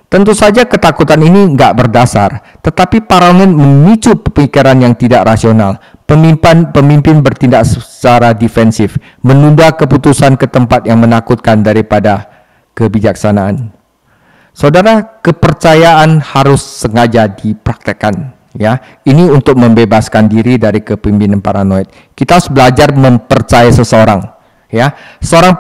Tentu saja ketakutan ini nggak berdasar, tetapi paranoid memicu pemikiran yang tidak rasional. Pemimpin bertindak secara defensif, menunda keputusan ke tempat yang menakutkan daripada kebijaksanaan. Saudara, kepercayaan harus sengaja dipraktekkan. Ya, ini untuk membebaskan diri dari kepemimpinan paranoid. Kita harus belajar mempercayai seseorang. Ya, seorang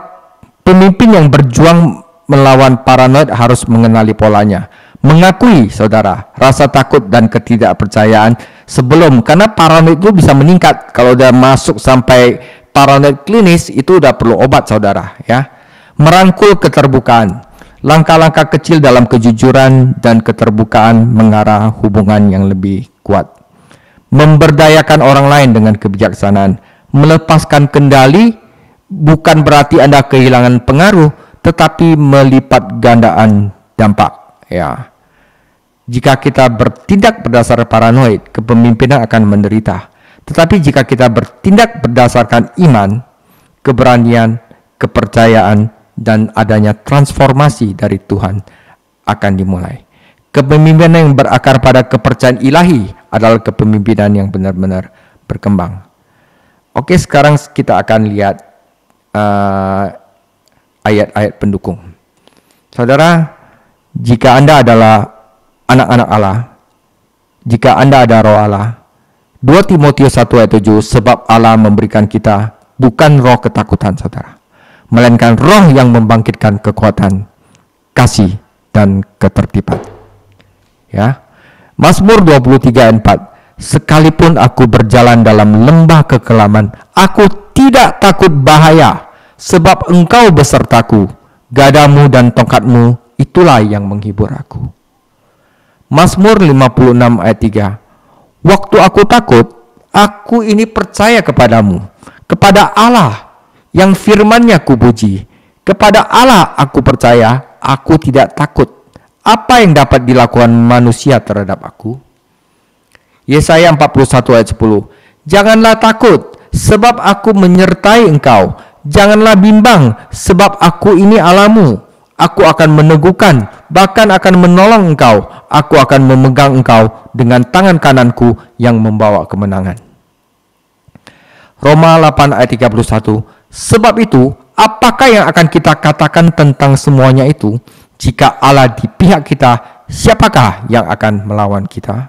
pemimpin yang berjuang melawan paranoid harus mengenali polanya, mengakui, saudara, rasa takut dan ketidakpercayaan sebelum, karena paranoid itu bisa meningkat. Kalau udah masuk sampai paranoid klinis, itu udah perlu obat, saudara. Ya, merangkul keterbukaan. Langkah-langkah kecil dalam kejujuran dan keterbukaan mengarah hubungan yang lebih kuat. Memberdayakan orang lain dengan kebijaksanaan. Melepaskan kendali bukan berarti Anda kehilangan pengaruh, tetapi melipat gandaan dampak. Ya. Jika kita bertindak berdasar paranoid, kepemimpinan akan menderita. Tetapi jika kita bertindak berdasarkan iman, keberanian, kepercayaan, dan adanya transformasi dari Tuhan akan dimulai. Kepemimpinan yang berakar pada kepercayaan ilahi adalah kepemimpinan yang benar-benar berkembang. Oke, sekarang kita akan lihat ayat-ayat pendukung. Saudara, jika Anda adalah anak-anak Allah, jika Anda ada roh Allah, 2 Timotius 1 ayat 7, sebab Allah memberikan kita bukan roh ketakutan, saudara, melainkan roh yang membangkitkan kekuatan, kasih, dan ketertiban. Ya, Mazmur 23 ayat 4, sekalipun aku berjalan dalam lembah kekelaman, aku tidak takut bahaya, sebab engkau besertaku, gadamu dan tongkatmu itulah yang menghibur aku. Mazmur 56 ayat 3. Waktu aku takut, aku ini percaya kepadamu, kepada Allah yang firman-Nya kupuji. Kepada Allah aku percaya, aku tidak takut. Apa yang dapat dilakukan manusia terhadap aku? Yesaya 41 ayat 10. Janganlah takut, sebab aku menyertai engkau. Janganlah bimbang, sebab aku ini Allahmu. Aku akan meneguhkan, bahkan akan menolong engkau. Aku akan memegang engkau dengan tangan kananku yang membawa kemenangan. Roma 8 ayat 31. Sebab itu, apakah yang akan kita katakan tentang semuanya itu? Jika Allah di pihak kita, siapakah yang akan melawan kita?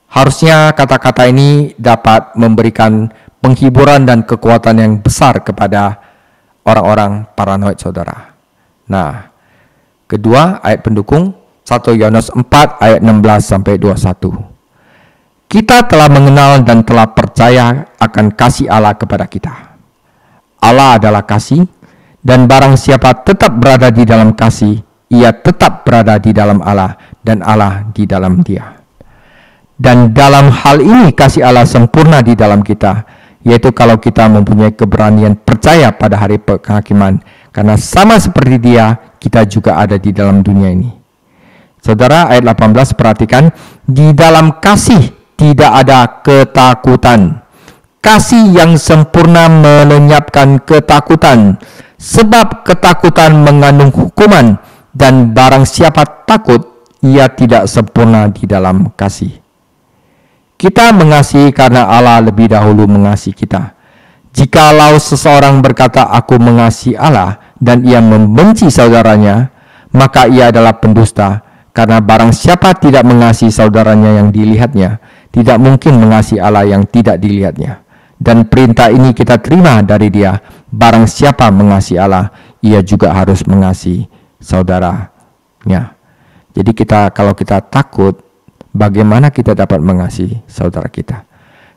Harusnya kata-kata ini dapat memberikan penghiburan dan kekuatan yang besar kepada orang-orang paranoid, saudara. Nah, kedua ayat pendukung 1 Yohanes 4 ayat 16-21. Kita telah mengenal dan telah percaya akan kasih Allah kepada kita. Allah adalah kasih, dan barang siapa tetap berada di dalam kasih, ia tetap berada di dalam Allah, dan Allah di dalam dia. Dan dalam hal ini kasih Allah sempurna di dalam kita, yaitu kalau kita mempunyai keberanian percaya pada hari penghakiman, karena sama seperti Dia, kita juga ada di dalam dunia ini. Saudara, ayat 18 perhatikan, di dalam kasih tidak ada ketakutan. Kasih yang sempurna melenyapkan ketakutan, sebab ketakutan mengandung hukuman, dan barang siapa takut, ia tidak sempurna di dalam kasih. Kita mengasihi karena Allah lebih dahulu mengasihi kita. Jikalau seseorang berkata, aku mengasihi Allah, dan ia membenci saudaranya, maka ia adalah pendusta. Karena barang siapa tidak mengasihi saudaranya yang dilihatnya, tidak mungkin mengasihi Allah yang tidak dilihatnya. Dan perintah ini kita terima dari Dia, barang siapa mengasihi Allah, ia juga harus mengasihi saudaranya. Jadi kalau kita takut, bagaimana kita dapat mengasihi saudara kita?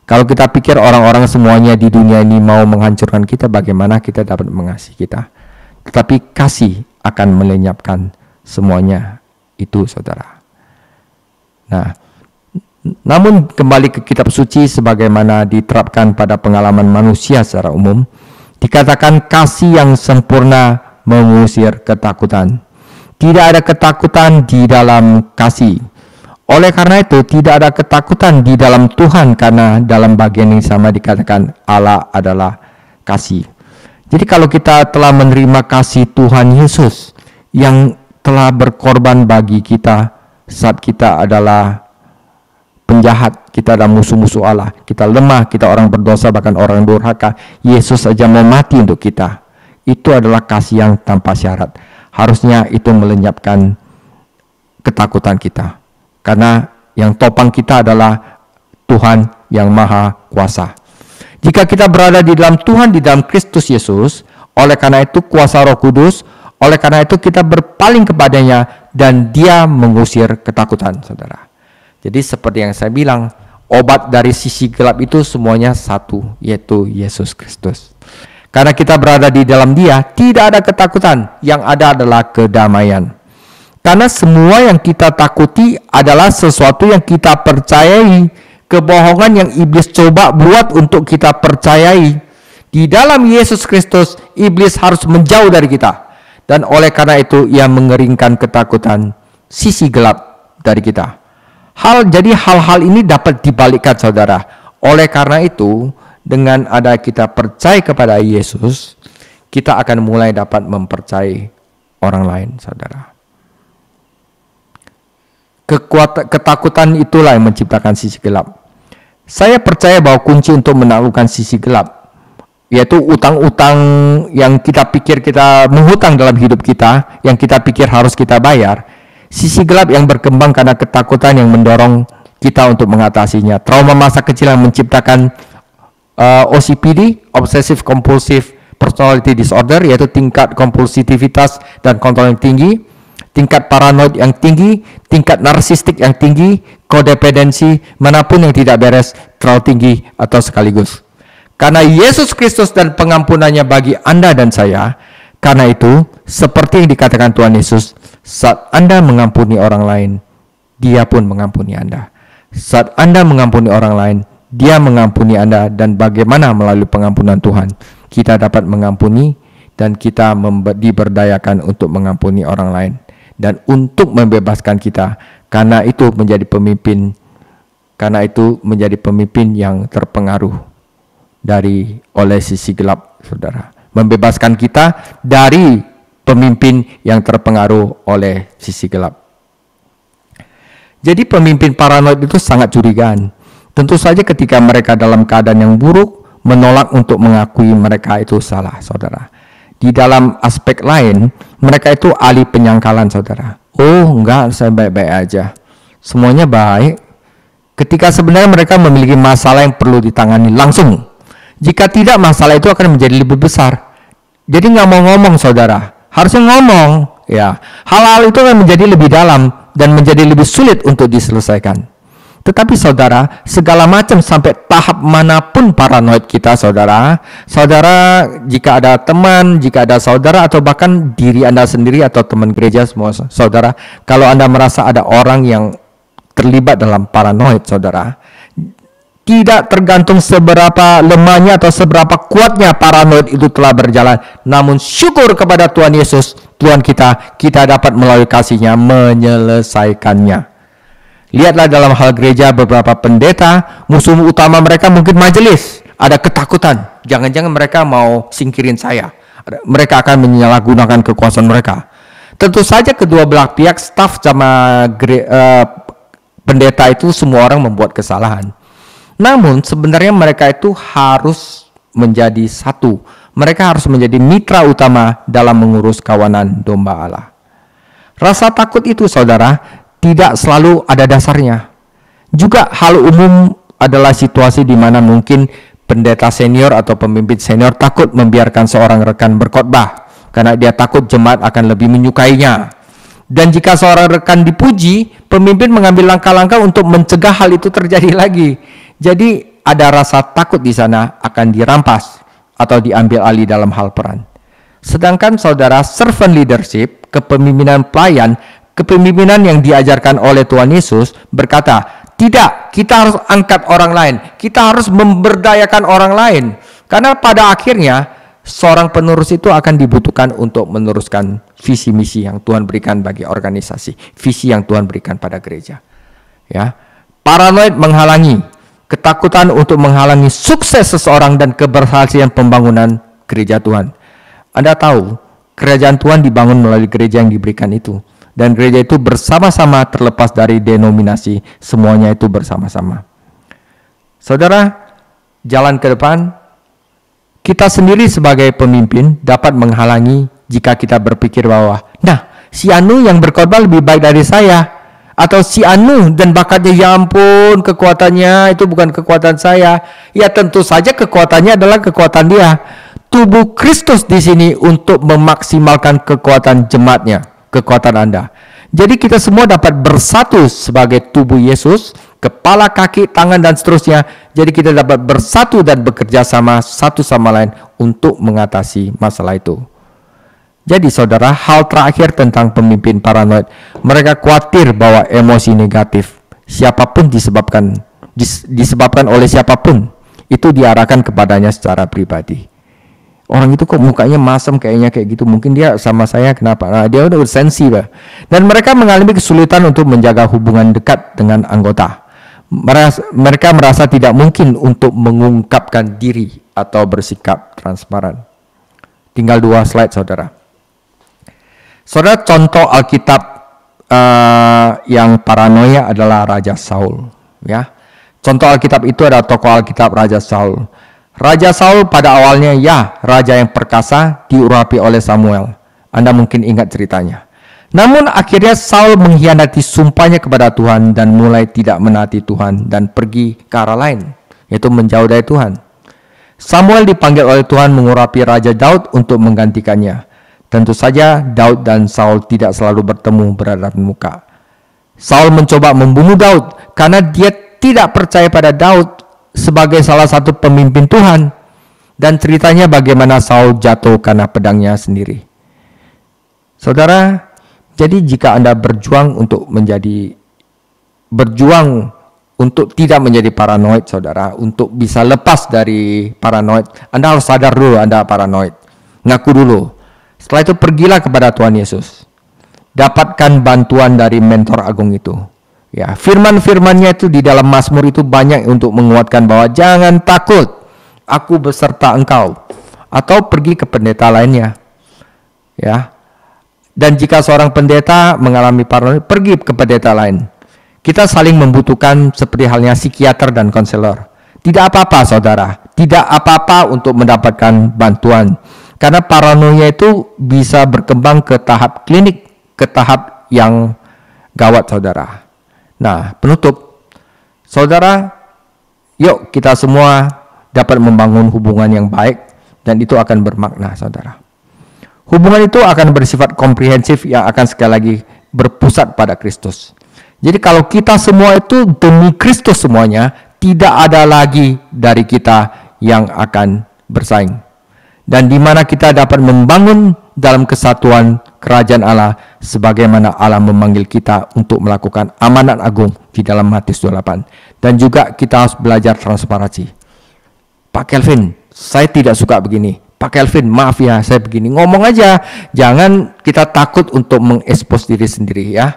Kalau kita pikir orang-orang semuanya di dunia ini mau menghancurkan kita, bagaimana kita dapat mengasihi kita? Tetapi kasih akan melenyapkan semuanya itu, saudara. Nah, namun kembali ke kitab suci sebagaimana diterapkan pada pengalaman manusia secara umum, dikatakan kasih yang sempurna mengusir ketakutan. Tidak ada ketakutan di dalam kasih. Oleh karena itu, tidak ada ketakutan di dalam Tuhan, karena dalam bagian yang sama dikatakan Allah adalah kasih. Jadi kalau kita telah menerima kasih Tuhan Yesus yang telah berkorban bagi kita saat kita adalah penjahat, kita adalah musuh-musuh Allah, kita lemah, kita orang berdosa, bahkan orang durhaka, Yesus saja mau mati untuk kita. Itu adalah kasih yang tanpa syarat. Harusnya itu melenyapkan ketakutan kita. Karena yang topang kita adalah Tuhan yang Maha Kuasa. Jika kita berada di dalam Tuhan, di dalam Kristus Yesus, oleh karena itu kuasa Roh Kudus, oleh karena itu kita berpaling kepadanya dan Dia mengusir ketakutan, saudara. Jadi seperti yang saya bilang, obat dari sisi gelap itu semuanya satu, yaitu Yesus Kristus. Karena kita berada di dalam Dia, tidak ada ketakutan, yang ada adalah kedamaian. Karena semua yang kita takuti adalah sesuatu yang kita percayai, kebohongan yang iblis coba buat untuk kita percayai. Di dalam Yesus Kristus, iblis harus menjauh dari kita. Dan oleh karena itu, ia mengeringkan ketakutan, sisi gelap dari kita. Jadi hal-hal ini dapat dibalikkan, saudara. Oleh karena itu, dengan ada kita percaya kepada Yesus, kita akan mulai dapat mempercayai orang lain, saudara. Ketakutan itulah yang menciptakan sisi gelap. Saya percaya bahwa kunci untuk menaklukkan sisi gelap, yaitu utang-utang yang kita pikir kita menghutang dalam hidup kita, yang kita pikir harus kita bayar. Sisi gelap yang berkembang karena ketakutan yang mendorong kita untuk mengatasinya. Trauma masa kecil yang menciptakan OCPD, Obsessive Compulsive Personality Disorder, yaitu tingkat kompulsivitas dan kontrol yang tinggi, tingkat paranoid yang tinggi, tingkat narsistik yang tinggi, kodependensi, manapun yang tidak beres, terlalu tinggi atau sekaligus. Karena Yesus Kristus dan pengampunannya bagi Anda dan saya, karena itu, seperti yang dikatakan Tuhan Yesus, Saat Anda mengampuni orang lain, Dia pun mengampuni Anda. Saat Anda mengampuni orang lain, Dia mengampuni Anda. Dan bagaimana melalui pengampunan Tuhan kita dapat mengampuni dan kita diberdayakan untuk mengampuni orang lain dan untuk membebaskan kita, karena itu menjadi pemimpin yang terpengaruh oleh sisi gelap, saudara. Membebaskan kita dari pemimpin yang terpengaruh oleh sisi gelap. Jadi pemimpin paranoid itu sangat curigaan. Tentu saja ketika mereka dalam keadaan yang buruk, menolak untuk mengakui mereka itu salah, saudara. Di dalam aspek lain, mereka itu ahli penyangkalan, saudara. Oh enggak, saya baik-baik aja, semuanya baik. Ketika sebenarnya mereka memiliki masalah yang perlu ditangani langsung. Jika tidak, masalah itu akan menjadi lebih besar. Jadi nggak mau ngomong, saudara. Harusnya ngomong, ya. Hal-hal itu akan menjadi lebih dalam dan menjadi lebih sulit untuk diselesaikan. Tetapi saudara, segala macam sampai tahap manapun paranoid kita, saudara, jika ada teman, jika ada saudara, atau bahkan diri Anda sendiri atau teman gereja semua, saudara, kalau Anda merasa ada orang yang terlibat dalam paranoid, saudara, tidak tergantung seberapa lemahnya atau seberapa kuatnya paranoid itu telah berjalan, namun syukur kepada Tuhan Yesus, Tuhan kita dapat melalui kasih-Nya menyelesaikannya. Lihatlah dalam hal gereja, beberapa pendeta, musuh utama mereka mungkin majelis. Ada ketakutan, jangan-jangan mereka mau singkirin saya. Mereka akan menyalahgunakan kekuasaan mereka. Tentu saja kedua belah pihak, staf sama pendeta itu semua orang membuat kesalahan. Namun sebenarnya mereka itu harus menjadi satu. Mereka harus menjadi mitra utama dalam mengurus kawanan domba Allah. Rasa takut itu, saudara, tidak selalu ada dasarnya. Juga hal umum adalah situasi di mana mungkin pendeta senior atau pemimpin senior takut membiarkan seorang rekan berkhotbah karena dia takut jemaat akan lebih menyukainya. Dan jika seorang rekan dipuji, pemimpin mengambil langkah-langkah untuk mencegah hal itu terjadi lagi. Jadi ada rasa takut di sana akan dirampas atau diambil alih dalam hal peran. Sedangkan saudara, servant leadership, kepemimpinan pelayan, kepemimpinan yang diajarkan oleh Tuhan Yesus berkata, tidak, kita harus angkat orang lain, kita harus memberdayakan orang lain. Karena pada akhirnya seorang penerus itu akan dibutuhkan untuk meneruskan visi misi yang Tuhan berikan bagi organisasi, visi yang Tuhan berikan pada gereja. Ya, paranoid menghalangi, ketakutan untuk menghalangi sukses seseorang dan keberhasilan pembangunan gereja Tuhan. Anda tahu, kerajaan Tuhan dibangun melalui gereja yang diberikan itu. Dan gereja itu bersama-sama terlepas dari denominasi, semuanya itu bersama-sama. Saudara, jalan ke depan, kita sendiri sebagai pemimpin dapat menghalangi jika kita berpikir bahwa, nah, si Anu yang berkhotbah lebih baik dari saya. Atau si Anu dan bakatnya, ya ampun, kekuatannya itu bukan kekuatan saya. Ya tentu saja kekuatannya adalah kekuatan dia. Tubuh Kristus di sini untuk memaksimalkan kekuatan jemaatnya, kekuatan Anda. Jadi kita semua dapat bersatu sebagai tubuh Yesus, kepala, kaki, tangan, dan seterusnya. Jadi kita dapat bersatu dan bekerja sama satu sama lain untuk mengatasi masalah itu. Jadi saudara, hal terakhir tentang pemimpin paranoid, mereka khawatir bahwa emosi negatif siapapun disebabkan oleh siapapun itu diarahkan kepadanya secara pribadi. Orang itu kok mukanya masam kayaknya kayak gitu, mungkin dia sama saya kenapa? Nah, dia udah sensi bah. Dan mereka mengalami kesulitan untuk menjaga hubungan dekat dengan anggota. Mereka merasa tidak mungkin untuk mengungkapkan diri atau bersikap transparan. Tinggal 2 slide, saudara. Saudara, contoh Alkitab yang paranoia adalah Raja Saul. Ya, contoh Alkitab itu ada tokoh Alkitab Raja Saul. Raja Saul pada awalnya raja yang perkasa diurapi oleh Samuel. Anda mungkin ingat ceritanya. Namun akhirnya Saul mengkhianati sumpahnya kepada Tuhan dan mulai tidak menaati Tuhan dan pergi ke arah lain, yaitu menjauh dari Tuhan. Samuel dipanggil oleh Tuhan mengurapi Raja Daud untuk menggantikannya. Tentu saja Daud dan Saul tidak selalu bertemu berhadapan muka. Saul mencoba membunuh Daud karena dia tidak percaya pada Daud sebagai salah satu pemimpin Tuhan. Dan ceritanya bagaimana Saul jatuh karena pedangnya sendiri. Saudara, Jadi jika Anda berjuang untuk tidak menjadi paranoid, saudara, untuk bisa lepas dari paranoid, Anda harus sadar dulu Anda paranoid. Ngaku dulu. Setelah itu pergilah kepada Tuhan Yesus. Dapatkan bantuan dari mentor agung itu. Ya, firman-firmannya itu di dalam Mazmur itu banyak untuk menguatkan bahwa jangan takut, aku beserta engkau. Atau pergi ke pendeta lainnya. Ya. Dan jika seorang pendeta mengalami paranoid, pergi ke pendeta lain. Kita saling membutuhkan seperti halnya psikiater dan konselor. Tidak apa-apa, saudara. Tidak apa-apa untuk mendapatkan bantuan. Karena paranoia itu bisa berkembang ke tahap klinik, ke tahap yang gawat, saudara. Nah, penutup. Saudara, yuk kita semua dapat membangun hubungan yang baik, dan itu akan bermakna, saudara. Hubungan itu akan bersifat komprehensif yang akan sekali lagi berpusat pada Kristus. Jadi kalau kita semua itu demi Kristus semuanya, tidak ada lagi dari kita yang akan bersaing. Dan di mana kita dapat membangun dalam kesatuan kerajaan Allah sebagaimana Allah memanggil kita untuk melakukan amanat agung di dalam Matius 28. Dan juga kita harus belajar transparansi. Pak Kelvin, saya tidak suka begini. Pak Kelvin, maaf ya, saya begini. Ngomong aja, jangan kita takut untuk mengekspos diri sendiri ya.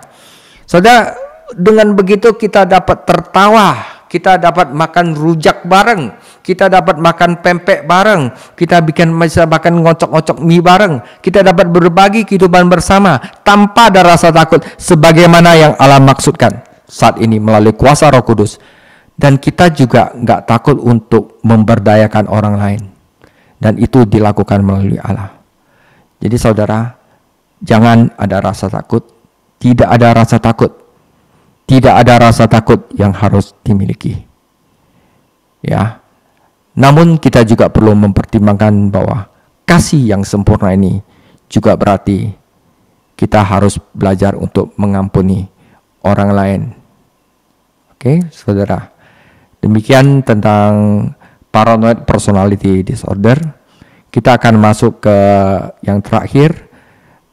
Saudara, dengan begitu kita dapat tertawa, kita dapat makan rujak bareng, kita dapat makan pempek bareng, kita bisa bahkan ngocok-ngocok mie bareng, kita dapat berbagi kehidupan bersama tanpa ada rasa takut, sebagaimana yang Allah maksudkan saat ini melalui kuasa Roh Kudus. Dan kita juga nggak takut untuk memberdayakan orang lain. Dan itu dilakukan melalui Allah. Jadi saudara, jangan ada rasa takut. Tidak ada rasa takut. Tidak ada rasa takut yang harus dimiliki. Ya. Namun kita juga perlu mempertimbangkan bahwa kasih yang sempurna ini juga berarti kita harus belajar untuk mengampuni orang lain. Oke, saudara. Demikian tentang paranoid personality disorder. Kita akan masuk ke yang terakhir.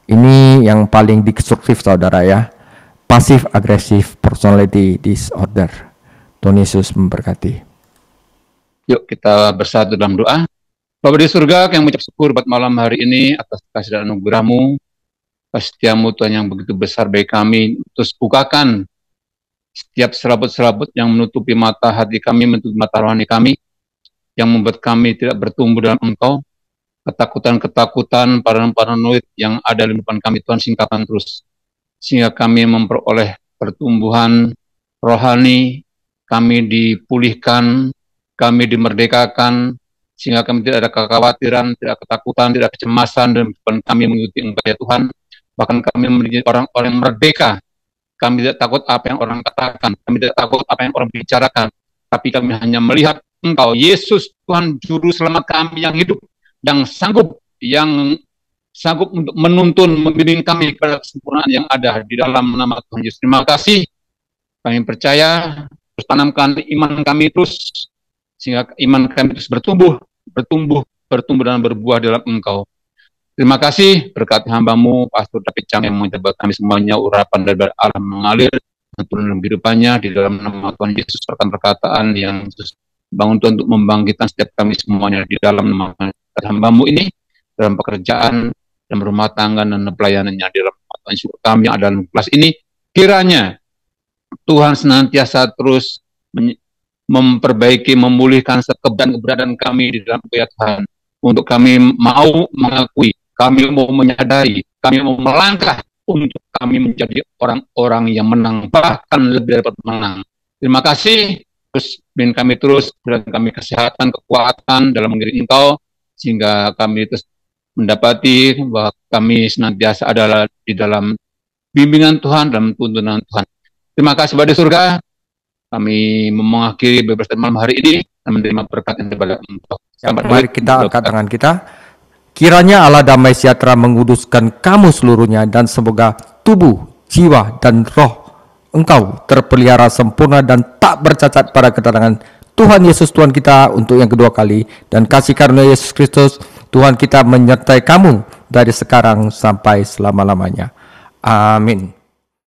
Ini yang paling destruktif, saudara ya. Passive aggressive personality disorder. Tuhan Yesus memberkati. Yuk kita bersatu dalam doa. Bapa di surga, yang mengucap syukur buat malam hari ini atas kasih dan anugerah-Mu, kasih-Mu Tuhan yang begitu besar bagi kami. Terus bukakan setiap serabut-serabut yang menutupi mata hati kami, menutupi mata rohani kami, yang membuat kami tidak bertumbuh dalam Engkau. Ketakutan-ketakutan, paranoid yang ada di depan kami, Tuhan singkapkan terus. Sehingga kami memperoleh pertumbuhan rohani, kami dipulihkan, kami dimerdekakan, sehingga kami tidak ada kekhawatiran, tidak ketakutan, tidak kecemasan, dan kami mengikuti Engkau ya Tuhan. Bahkan kami menjadi orang-orang yang merdeka. Kami tidak takut apa yang orang katakan, kami tidak takut apa yang orang bicarakan, tapi kami hanya melihat Engkau, Yesus Tuhan Juru Selamat kami yang hidup, yang sanggup untuk menuntun, membimbing kami kepada kesempurnaan yang ada di dalam nama Tuhan Yesus. Terima kasih, kami percaya, terus tanamkan iman kami terus, sehingga iman kami terus bertumbuh dan berbuah dalam Engkau. Terima kasih, berkati hamba-Mu, Pastor David Chang, yang menjabat kami semuanya, urapan dari Allah mengalir, turun dalam kehidupannya, di dalam nama Tuhan Yesus, perkataan yang Yesus bangun Tuhan untuk membangkitkan setiap kami semuanya, di dalam nama hamba-Mu ini, dalam pekerjaan, dalam rumah tangga, dan pelayanannya, di dalam Tuhan Yesus kami yang ada dalam kelas ini, kiranya Tuhan senantiasa terus memperbaiki, memulihkan keberadaan kami di dalam Tuhan, untuk kami mau mengakui, kami mau menyadari, kami mau melangkah untuk kami menjadi orang-orang yang menang, bahkan lebih dapat menang. Terima kasih, terus berikan kami terus, berikan kami kesehatan, kekuatan dalam mengiring Engkau, sehingga kami terus mendapati bahwa kami senantiasa adalah di dalam bimbingan Tuhan, dalam tuntunan Tuhan. Terima kasih Bapa di surga, kami mengakhiri beberapa malam hari ini dan menerima berkat yang daripada Engkau. Mari kita angkat tangan kita. Kiranya Allah damai sejahtera menguduskan kamu seluruhnya, dan semoga tubuh, jiwa, dan roh engkau terpelihara sempurna dan tak bercacat pada kedatangan Tuhan Yesus Tuhan kita untuk yang kedua kali. Dan kasih karunia Yesus Kristus Tuhan kita menyertai kamu dari sekarang sampai selama-lamanya. Amin.